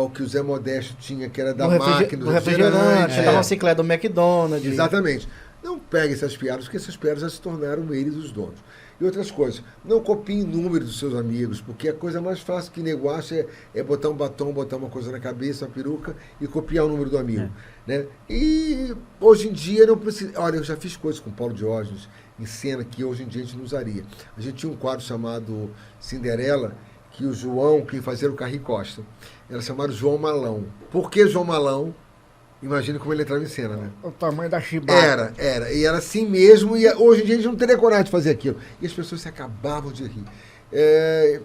o que o Zé Modesto tinha, que era da do máquina, do refrigerante, da bicicleta do McDonald's. Exatamente. Não pegue essas piadas, porque essas piadas já se tornaram eles os donos. E outras coisas. Não copiem números dos seus amigos, porque a coisa mais fácil que nego acha é botar um batom, botar uma coisa na cabeça, uma peruca e copiar o número do amigo. Né? E hoje em dia não precisa... Olha, eu já fiz coisas com o Paulo Diógenes em cena que hoje em dia a gente não usaria. A gente tinha um quadro chamado Cinderela, que o João, quem fazia era o Carri Costa, era chamado João Malão. Por que João Malão? Imagina como ele entrava em cena, né? O tamanho da chibata. Era. E era assim mesmo, e hoje em dia a gente não teria coragem de fazer aquilo. E as pessoas se acabavam de rir.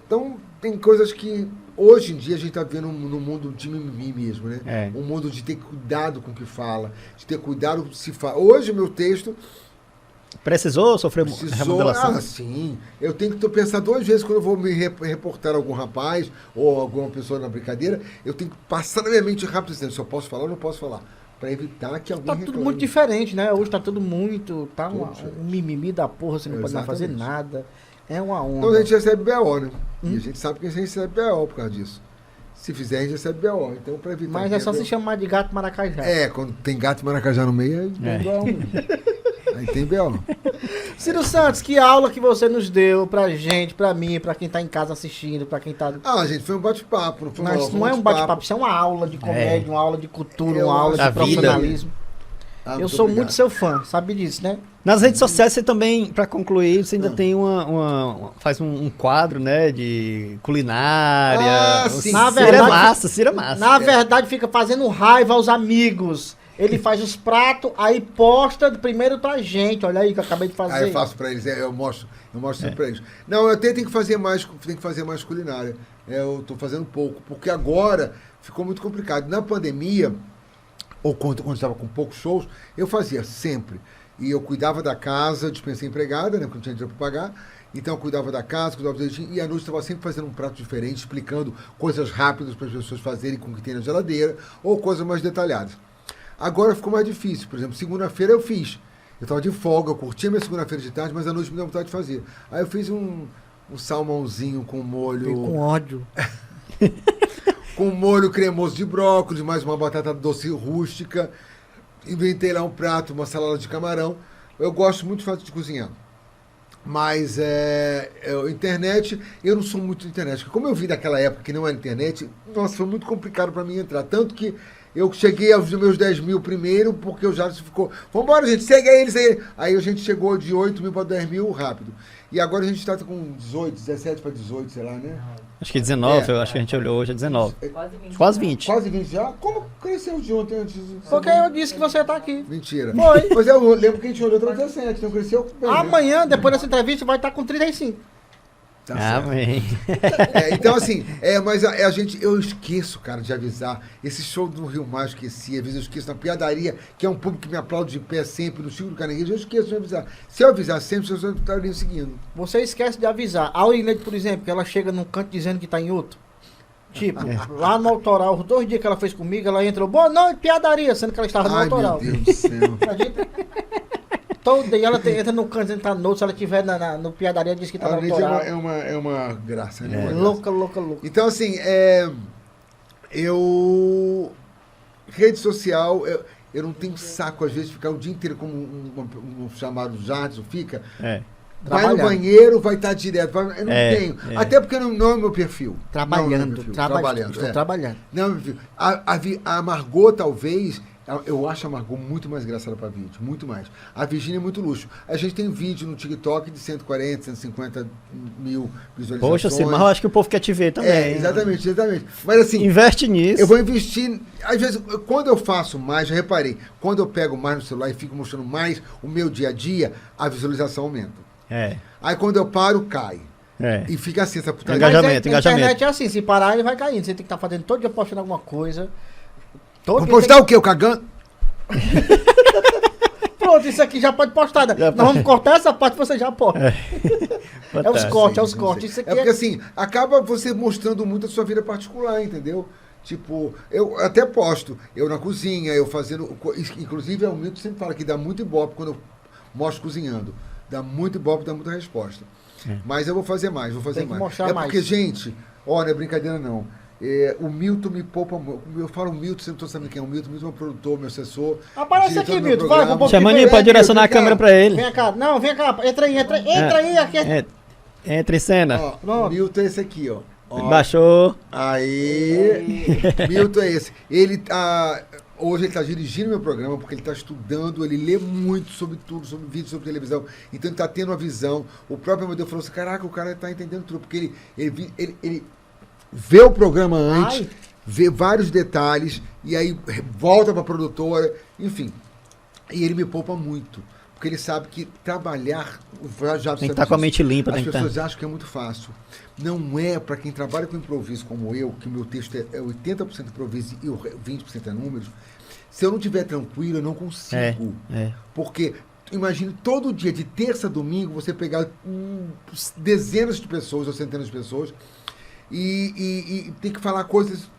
Então, tem coisas que hoje em dia a gente está vendo no mundo de mimimi mesmo, né? Um mundo de ter cuidado com o que fala, de ter cuidado com o que se fala. Hoje o meu texto... Precisou sofrer remodelação? Sim. Eu tenho que pensar 2 vezes quando eu vou me reportar algum rapaz ou alguma pessoa na brincadeira. Eu tenho que passar na minha mente rápido, dizendo se eu posso falar ou não posso falar. Para evitar que alguém Tá tudo muito diferente, né? Hoje tá tudo muito... Tá um mimimi da porra, você não pode mais fazer nada. É uma onda. Então a gente recebe BO, né? E a gente sabe que a gente recebe BO por causa disso. Se fizer, a gente recebe B.O. Então, para evitar... Mas é só se chamar de gato maracajá. Quando tem gato maracajá no meio, aí tem B.O. Aí tem B.O. Ciro Santos, que aula que você nos deu pra gente, pra mim, pra quem tá em casa assistindo, pra quem tá... Gente, foi um bate-papo. Mas não é um bate-papo, isso é uma aula de comédia, uma aula de cultura, uma aula de profissionalismo. Eu sou muito seu fã, sabe disso, né? Nas redes sociais você também, pra concluir, você ainda tem faz um quadro, né, de culinária. Sim. Na verdade, Ciro é massa. Na verdade, fica fazendo raiva aos amigos. Ele faz os pratos, aí posta primeiro pra gente. Olha aí que eu acabei de fazer. Eu faço pra eles, eu mostro sempre pra eles. Não, eu tenho que fazer mais culinária. Eu tô fazendo pouco, porque agora ficou muito complicado. Na pandemia, ou quando estava com poucos shows, eu fazia sempre. E eu cuidava da casa, dispensei empregada, né, porque não tinha dinheiro para pagar. Então eu cuidava da casa, cuidava do jeitinho, e à noite estava sempre fazendo um prato diferente, explicando coisas rápidas para as pessoas fazerem com o que tem na geladeira, ou coisas mais detalhadas. Agora ficou mais difícil. Por exemplo, segunda-feira eu fiz. Eu estava de folga, eu curtia minha segunda-feira de tarde, mas à noite me deu vontade de fazer. Aí eu fiz um salmãozinho com molho... Com ódio. Com molho cremoso de brócolis, mais uma batata doce rústica. Inventei lá um prato, uma salada de camarão. Eu gosto muito de cozinhar. Mas internet, eu não sou muito de internet. Como eu vi naquela época que não era internet, nossa, foi muito complicado para mim entrar. Tanto que eu cheguei aos meus 10 mil primeiro, porque o Jadson ficou, vambora, gente, segue aí, segue aí. Aí a gente chegou de 8 mil para 10 mil rápido. E agora a gente está com 18, 17 para 18, sei lá, né? Acho que 19, eu acho que a gente olhou hoje, é 19. Quase 20. Quase 20 já? Como cresceu de ontem antes? Porque eu disse que você está aqui. Mentira. Foi. Mas eu lembro que a gente olhou até 17, então cresceu bem. Amanhã, depois dessa entrevista, vai estar com 35. Tá certo. Amém. Então assim, mas a gente, eu esqueço, cara, de avisar. Esse show do Rio Mais, esqueci, às vezes eu esqueço na piadaria, que é um público que me aplaude de pé sempre, no Chico do Caranguejo, eu esqueço de avisar. Se eu avisar sempre, as pessoas estariam seguindo. Você esquece de avisar. A Aurineide, por exemplo, que ela chega num canto dizendo que tá em outro. Tipo, lá no autoral, os 2 dias que ela fez comigo, ela entrou, boa noite, piadaria, sendo que ela estava no autoral. Meu Deus do céu. Acredita? Todo dia ela entra no canto, entra no outro, se ela estiver no piadaria, diz que tá A no autoral. é uma graça, né? Louca. Então, assim, rede social, eu não tenho saco, às vezes, ficar o dia inteiro como um chamado Jadson fica. Vai no banheiro, vai estar direto. Eu não tenho. Até porque não é o meu perfil. Trabalhando. Estou trabalhando. Não é o meu perfil. A Margot, talvez... Eu acho a Margot muito mais engraçada para vídeo, muito mais. A Virgínia é muito luxo. A gente tem vídeo no TikTok de 140, 150 mil visualizações. Poxa, mas eu acho que o povo quer te ver também. Exatamente. Mas assim... Investe nisso. Eu vou investir... Às vezes, quando eu faço mais, já reparei, quando eu pego mais no celular e fico mostrando mais o meu dia a dia, a visualização aumenta. Aí quando eu paro, cai. E fica assim, essa putaria. Engajamento. A internet é assim, se parar, ele vai caindo. Você tem que estar fazendo todo dia postando alguma coisa. Vou postar o quê? O cagando? Pronto, isso aqui já pode postar. Né? Nós vamos cortar essa parte, você já posta. Os cortes. Isso aqui porque assim, acaba você mostrando muito a sua vida particular, entendeu? Tipo, eu até posto, eu na cozinha, eu fazendo... Inclusive, o Milton sempre fala que dá muito ibope quando eu mostro cozinhando. Dá muito ibope, dá muita resposta. Mas eu vou fazer mais, Tem que mostrar mais. Porque, gente, não é brincadeira não. O Milton me poupa. Eu falo o Milton, você não estou sabendo quem é o Milton. O Milton é meu produtor, meu assessor. Aparece aqui, Milton. Chama aí, pode direcionar a câmera para ele. Vem cá, vem cá. Entra aí. Aqui. Entra em cena. O Milton é esse aqui, ó. Baixou. Aí. Milton é esse. Ele tá. Hoje ele está dirigindo meu programa porque ele está estudando, ele lê muito sobre tudo, sobre vídeo, sobre televisão. Então ele está tendo uma visão. O próprio meu Deus falou assim: caraca, o cara está entendendo tudo. Porque ele vê o programa antes, vê vários detalhes, e aí volta para a produtora, enfim. E ele me poupa muito, porque ele sabe que trabalhar... tem que estar com a mente limpa. As pessoas acham que é muito fácil. Não é para quem trabalha com improviso como eu, que o meu texto é 80% improviso e 20% é números. Se eu não estiver tranquilo, eu não consigo. Porque... Imagine todo dia, de terça a domingo, você pegar dezenas de pessoas ou centenas de pessoas e tem que falar coisas...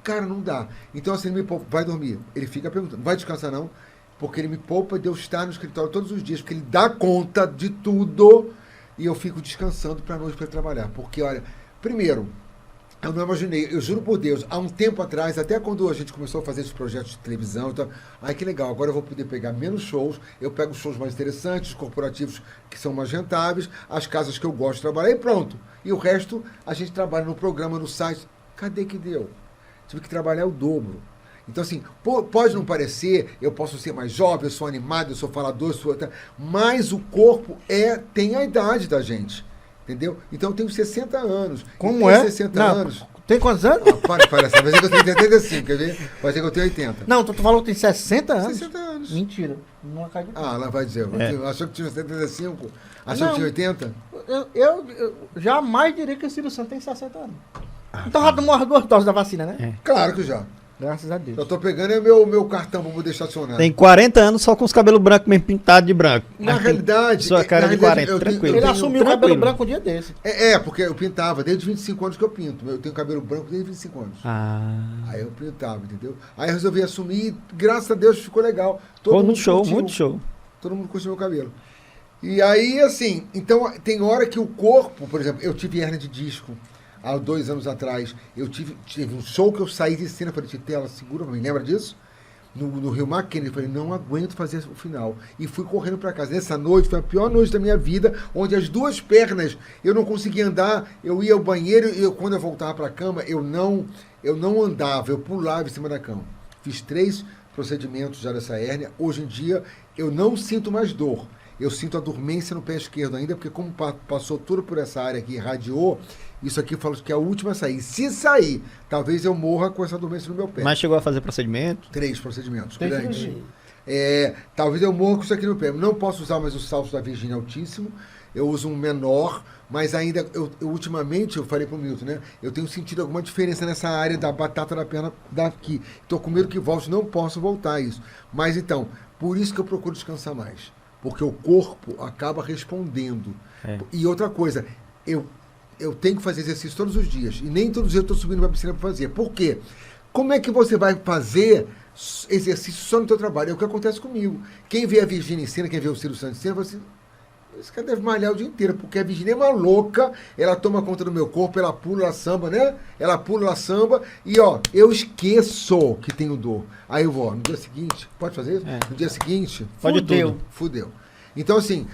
Cara, não dá. Então, assim, ele me poupa, vai dormir. Ele fica perguntando, vai descansar não? Porque ele me poupa de eu estar no escritório todos os dias, porque ele dá conta de tudo e eu fico descansando para noite para trabalhar. Porque, olha, primeiro, Eu não imaginei, eu juro por Deus, há um tempo atrás, até quando a gente começou a fazer esses projetos de televisão, então, ai que legal, agora eu vou poder pegar menos shows, eu pego shows mais interessantes, corporativos que são mais rentáveis, as casas que eu gosto de trabalhar e pronto. E o resto a gente trabalha no programa, no site. Cadê que deu? Tive que trabalhar o dobro. Então, assim, pode não parecer, eu posso ser mais jovem, eu sou animado, eu sou falador, mas o corpo tem a idade da gente. Entendeu? Então eu tenho 60 anos. Como é? 60 anos. Tem quantos anos? Para, essa vez eu tenho 75, quer ver? Vai ser que eu tenho 80. Não, tu falou que tem 60 anos? 60 anos. Mentira. Não acredito. Ela vai dizer. Achou que tinha 75? Achou que tinha 80? Eu jamais diria que o Ciro Santos tem 60 anos. Então já tomou as 2 doses da vacina, né? Claro que já. Graças a Deus. Eu tô pegando meu cartão pra poder estacionar. Tem 40 anos só com os cabelos brancos mesmo, pintado de branco. Na realidade... Sua cara de 40, tranquilo. Ele assumiu o cabelo branco um dia desse. Porque eu pintava desde os 25 anos que eu pinto. Eu tenho cabelo branco desde os 25 anos. Aí eu pintava, entendeu? Aí eu resolvi assumir e, graças a Deus, ficou legal. Muito show. Todo mundo curtiu meu cabelo. E aí, assim, então tem hora que o corpo, por exemplo, eu tive hernia de disco. Há 2 anos atrás, eu tive um show que eu saí de cena, falei, Titela, segura pra mim, lembra disso? No Rio McKinney, falei, não aguento fazer o final. E fui correndo para casa. Nessa noite, foi a pior noite da minha vida, onde as 2 pernas, eu não conseguia andar, eu ia ao banheiro, e quando eu voltava para a cama, eu não andava, eu pulava em cima da cama. Fiz 3 procedimentos já dessa hérnia. Hoje em dia, eu não sinto mais dor. Eu sinto a dormência no pé esquerdo ainda, porque como passou tudo por essa área aqui, irradiou, isso aqui eu falo que é a última a sair. Se sair, talvez eu morra com essa dormência no meu pé. Mas chegou a fazer procedimento? 3 procedimentos grandes. Talvez eu morra com isso aqui no pé. Não posso usar mais o salto da Virgínia altíssimo. Eu uso um menor, mas ainda, ultimamente, eu falei pro Milton, né? Eu tenho sentido alguma diferença nessa área da batata da perna daqui. Estou com medo que volte, não posso voltar a isso. Mas então, por isso que eu procuro descansar mais. Porque o corpo acaba respondendo. E outra coisa, eu tenho que fazer exercício todos os dias. E nem todos os dias eu estou subindo para a piscina para fazer. Por quê? Como é que você vai fazer exercício só no teu trabalho? É o que acontece comigo. Quem vê a Virgínia em cena, quem vê o Ciro Santos em cena, fala assim, esse cara deve malhar o dia inteiro, porque a Virgínia é uma louca, ela toma conta do meu corpo, ela pula, ela samba, né? Ela pula, ela samba, e eu esqueço que tenho dor. Aí eu vou, no dia seguinte, pode fazer isso? No dia seguinte, fudeu. Então, assim,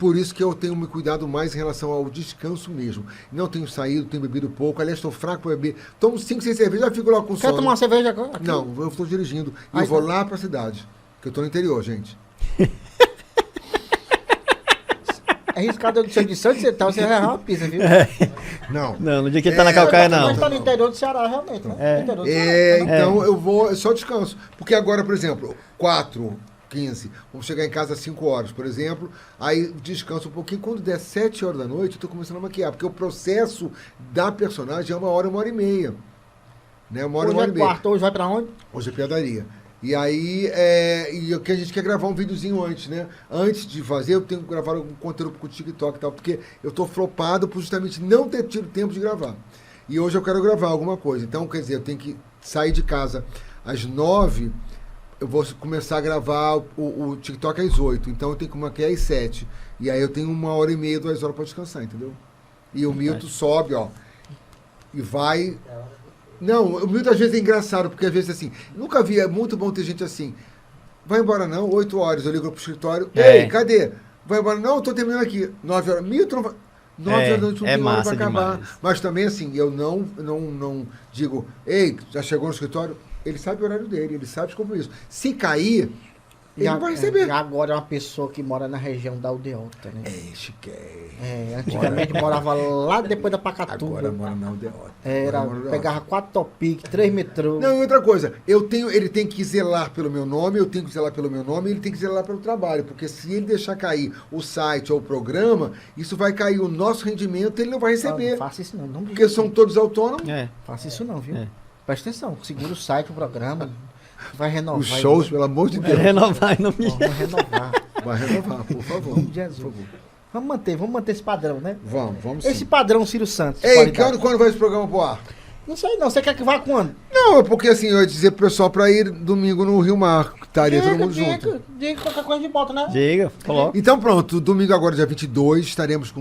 por isso que eu tenho me cuidado mais em relação ao descanso mesmo. Não tenho saído, tenho bebido pouco. Aliás, estou fraco para beber. Tomo 5, 6 cervejas, já fico lá com sono. Quer tomar uma cerveja agora? Aqui? Não, eu estou dirigindo. E eu vou lá para a cidade, que eu estou no interior, gente. É arriscado eu de Santos e tal, você vai errar uma pizza, viu? Não, no dia que ele tá na calcaia, não. Mas tá no interior do Ceará, realmente, né? No interior do Ceará. Então eu vou, só descanso. Porque agora, por exemplo, 4h15, vamos chegar em casa às 5 horas, por exemplo, aí descanso um pouquinho. Quando der 7 horas da noite, eu tô começando a maquiar, porque o processo da personagem é 1 hora, 1h30. Né? 1 hora, 1h30. Quarto, hoje vai pra onde? Hoje é piadaria. E aí, e que a gente quer gravar um videozinho antes, né? Antes de fazer, eu tenho que gravar algum conteúdo com o TikTok e tal, porque eu tô flopado por justamente não ter tido tempo de gravar. E hoje eu quero gravar alguma coisa. Então, quer dizer, eu tenho que sair de casa às 9h, eu vou começar a gravar o TikTok às 8h. Então eu tenho que maquiar às 7h. E aí eu tenho 1h30, 2 horas para descansar, entendeu? E o Milton sobe, ó, e vai... Não, o Milton às vezes é engraçado, porque às vezes assim, nunca vi, é muito bom ter gente assim, vai embora não, 8 horas, eu ligo pro escritório, ei, cadê? Vai embora não, eu tô terminando aqui, 9 horas, Milton, 9 horas da noite, não tem hora pra acabar. Demais. Mas também assim, eu não digo, ei, já chegou no escritório? Ele sabe o horário dele, ele sabe os compromissos. Se cair, ele não vai receber. Agora é uma pessoa que mora na região da Aldeota, né? Chiquei. Antigamente morava lá depois da Pacatuba. Agora mora na Aldeota. Pegava 4 Topic, 3 metrô. Não, e outra coisa, ele tem que zelar pelo meu nome, eu tenho que zelar pelo meu nome, ele tem que zelar pelo trabalho, porque se ele deixar cair o site ou o programa, isso vai cair o nosso rendimento e ele não vai receber. Não faça isso não. Porque são todos autônomos. Faça isso não, viu? Presta atenção, segura o site, o programa. Vai renovar. Os shows, pelo amor de Deus. Vai renovar, não me Vai renovar. Vai renovar, por favor. Jesus. Por favor. Vamos manter esse padrão, né? Vamos esse sim. Padrão Ciro Santos. Ei, quando vai esse programa pro ar? Não sei não, você quer que vá quando? Não, é porque assim, eu ia dizer pro pessoal pra ir domingo no Rio Mar, que estaria todo mundo junto. Diga qualquer coisa de bota, né? Diga, coloca. Então pronto, domingo agora, dia 22, estaremos com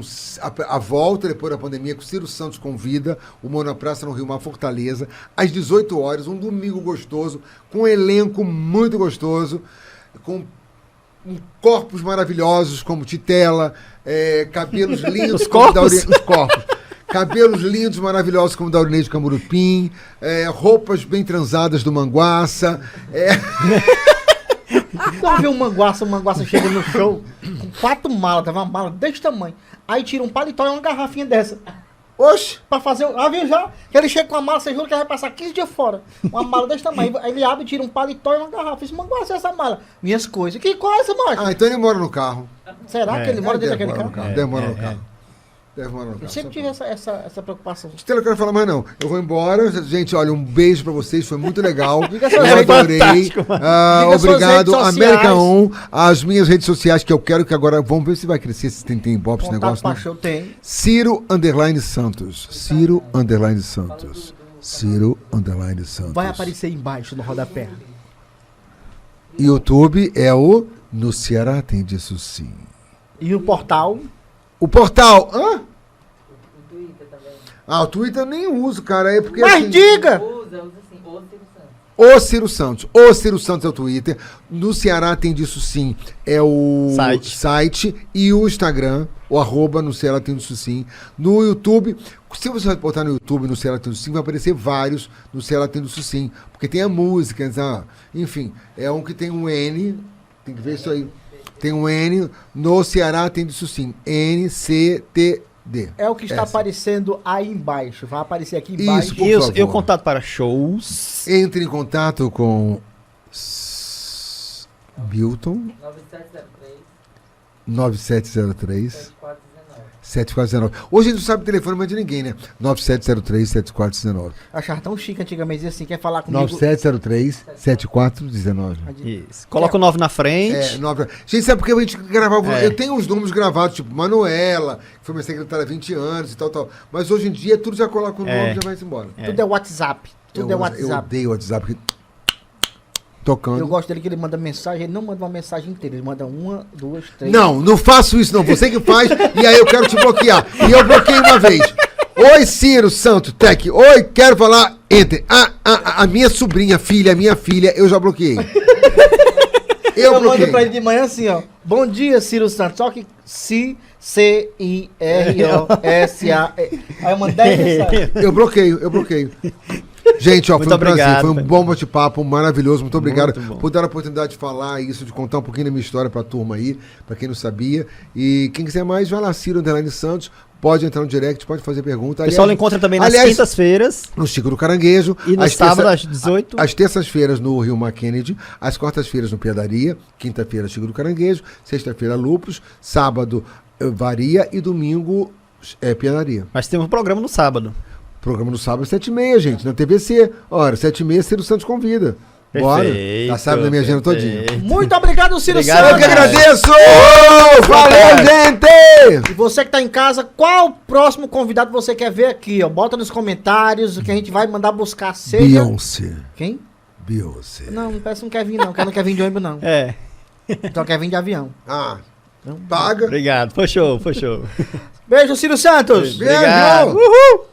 a volta depois da pandemia, com Ciro Santos convida, o Humor na Praça no Rio Mar, Fortaleza, às 18 horas, um domingo gostoso, com um elenco muito gostoso, com corpos maravilhosos como Titela, cabelos lindos Os como corpos? os corpos. Cabelos lindos, maravilhosos como da Aurinei de Camurupim, roupas bem transadas do Manguaça. Então viu o Manguaça chega no show com 4 malas, tava uma mala desse tamanho. Aí tira um paletó e uma garrafinha dessa. Oxe! Pra fazer. Viu já? Que ele chega com a mala, você jura que vai passar 15 dias fora. Uma mala desse tamanho. Aí ele abre, tira um paletó e uma garrafa. Esse Manguaça, essa mala. Minhas coisas. Que coisa, macho? Então ele mora no carro. Será que ele mora dentro daquele Deve morar carro? no carro. Deve morar no carro. Deve morar no carro. Eu sempre tive essa preocupação. Estela, eu quero falar mais não. Eu vou embora. Gente, olha, um beijo pra vocês. Foi muito legal. Diga suas Eu redes- adorei. fantástico, mano. Diga suas Obrigado. redes sociais. América On. As minhas redes sociais que eu quero que agora... Vamos ver se vai crescer esse tem Bob, esse Contato negócio. pra Né? show tem. Ciro_Santos. Ciro_Santos. Ciro_Santos. Vai aparecer aí embaixo no rodapé. YouTube é o No Ceará Tem Disso Sim. E o portal. O portal... Hã? O Twitter também. O Twitter eu nem uso, cara. É porque, Mas assim, diga! Usa assim, o Ciro Santos. O Ciro Santos. O Ciro Santos é o Twitter. No Ceará Tem Disso Sim é o site e o Instagram, o @ no Ceará Tem Disso Sim. No YouTube, se você botar no YouTube no Ceará Tem Disso Sim, vai aparecer vários no Ceará Tem Disso Sim. Porque tem a música, enfim, é um que tem um N, tem que ver isso aí. Tem um N, no Ceará Tem Disso Sim. NCTD. É o que está aparecendo aí embaixo. Vai aparecer aqui embaixo. Por E favor. eu contato para shows. Entre em contato com Milton 9703 9703 7419. 7419. Hoje a gente não sabe o telefone mais de ninguém, né? 9703 7419. Achava tão chique antigamente dizer assim, quer falar comigo? 9703 7419. Isso. Coloca o 9 na frente. Gente, sabe porque a gente gravava. Eu tenho uns números gravados, tipo Manuela, que foi minha secretária há 20 anos e tal. Mas hoje em dia tudo já coloca o nome e já vai embora. Tudo é WhatsApp. Tudo é Eu WhatsApp. odeio o WhatsApp. Porque... Tocando. Eu gosto dele que ele manda mensagem, ele não manda uma mensagem inteira, ele manda 1, 2, 3. Não faço isso não. Você que faz e aí eu quero te bloquear. E eu bloqueei uma vez. Oi, Ciro Santo Tech. Oi, quero falar. Enter. A minha sobrinha, minha filha, eu já bloqueei. Eu mando bloqueei. pra ele de manhã assim, ó. Bom dia, Ciro Santos. Só que C-I-R-O-S-A. Aí eu mando 10 mensagens. Eu bloqueio. Gente, ó, Muito foi um prazer, obrigado, foi um Pedro. bom bate-papo, maravilhoso. Muito obrigado Muito bom. por dar a oportunidade de falar isso, de contar um pouquinho da minha história pra turma aí, pra quem não sabia. E quem quiser mais, vai lá, Ciro_Santos, pode entrar no direct, pode fazer pergunta. O pessoal encontra também nas quintas-feiras. No Chico do Caranguejo. E no sábado às 18. Às terças-feiras no Rio Mar Kennedy, às quartas-feiras no Piadaria, quinta-feira Chico do Caranguejo, sexta-feira Lupus, sábado Varia e domingo Piadaria. Mas tem um programa no sábado. Programa no sábado, 7h30, gente, na TVC. Ora, 7h30, Ciro Santos convida. Bora. Já sabe da minha agenda todinha. Muito obrigado, Ciro Obrigado, Santos. Eu que agradeço! Valeu, gente! E você que tá em casa, qual próximo convidado você quer ver aqui, ó? Bota nos comentários que a gente vai mandar buscar. Seja... Beyoncé. Quem? Beyoncé. Não peço um Kevin não, que não quer vir de ônibus não. É. Então quer vir de avião. Paga. Obrigado. Foi show. Beijo, Ciro Santos. Obrigado. Beijo! Uhul!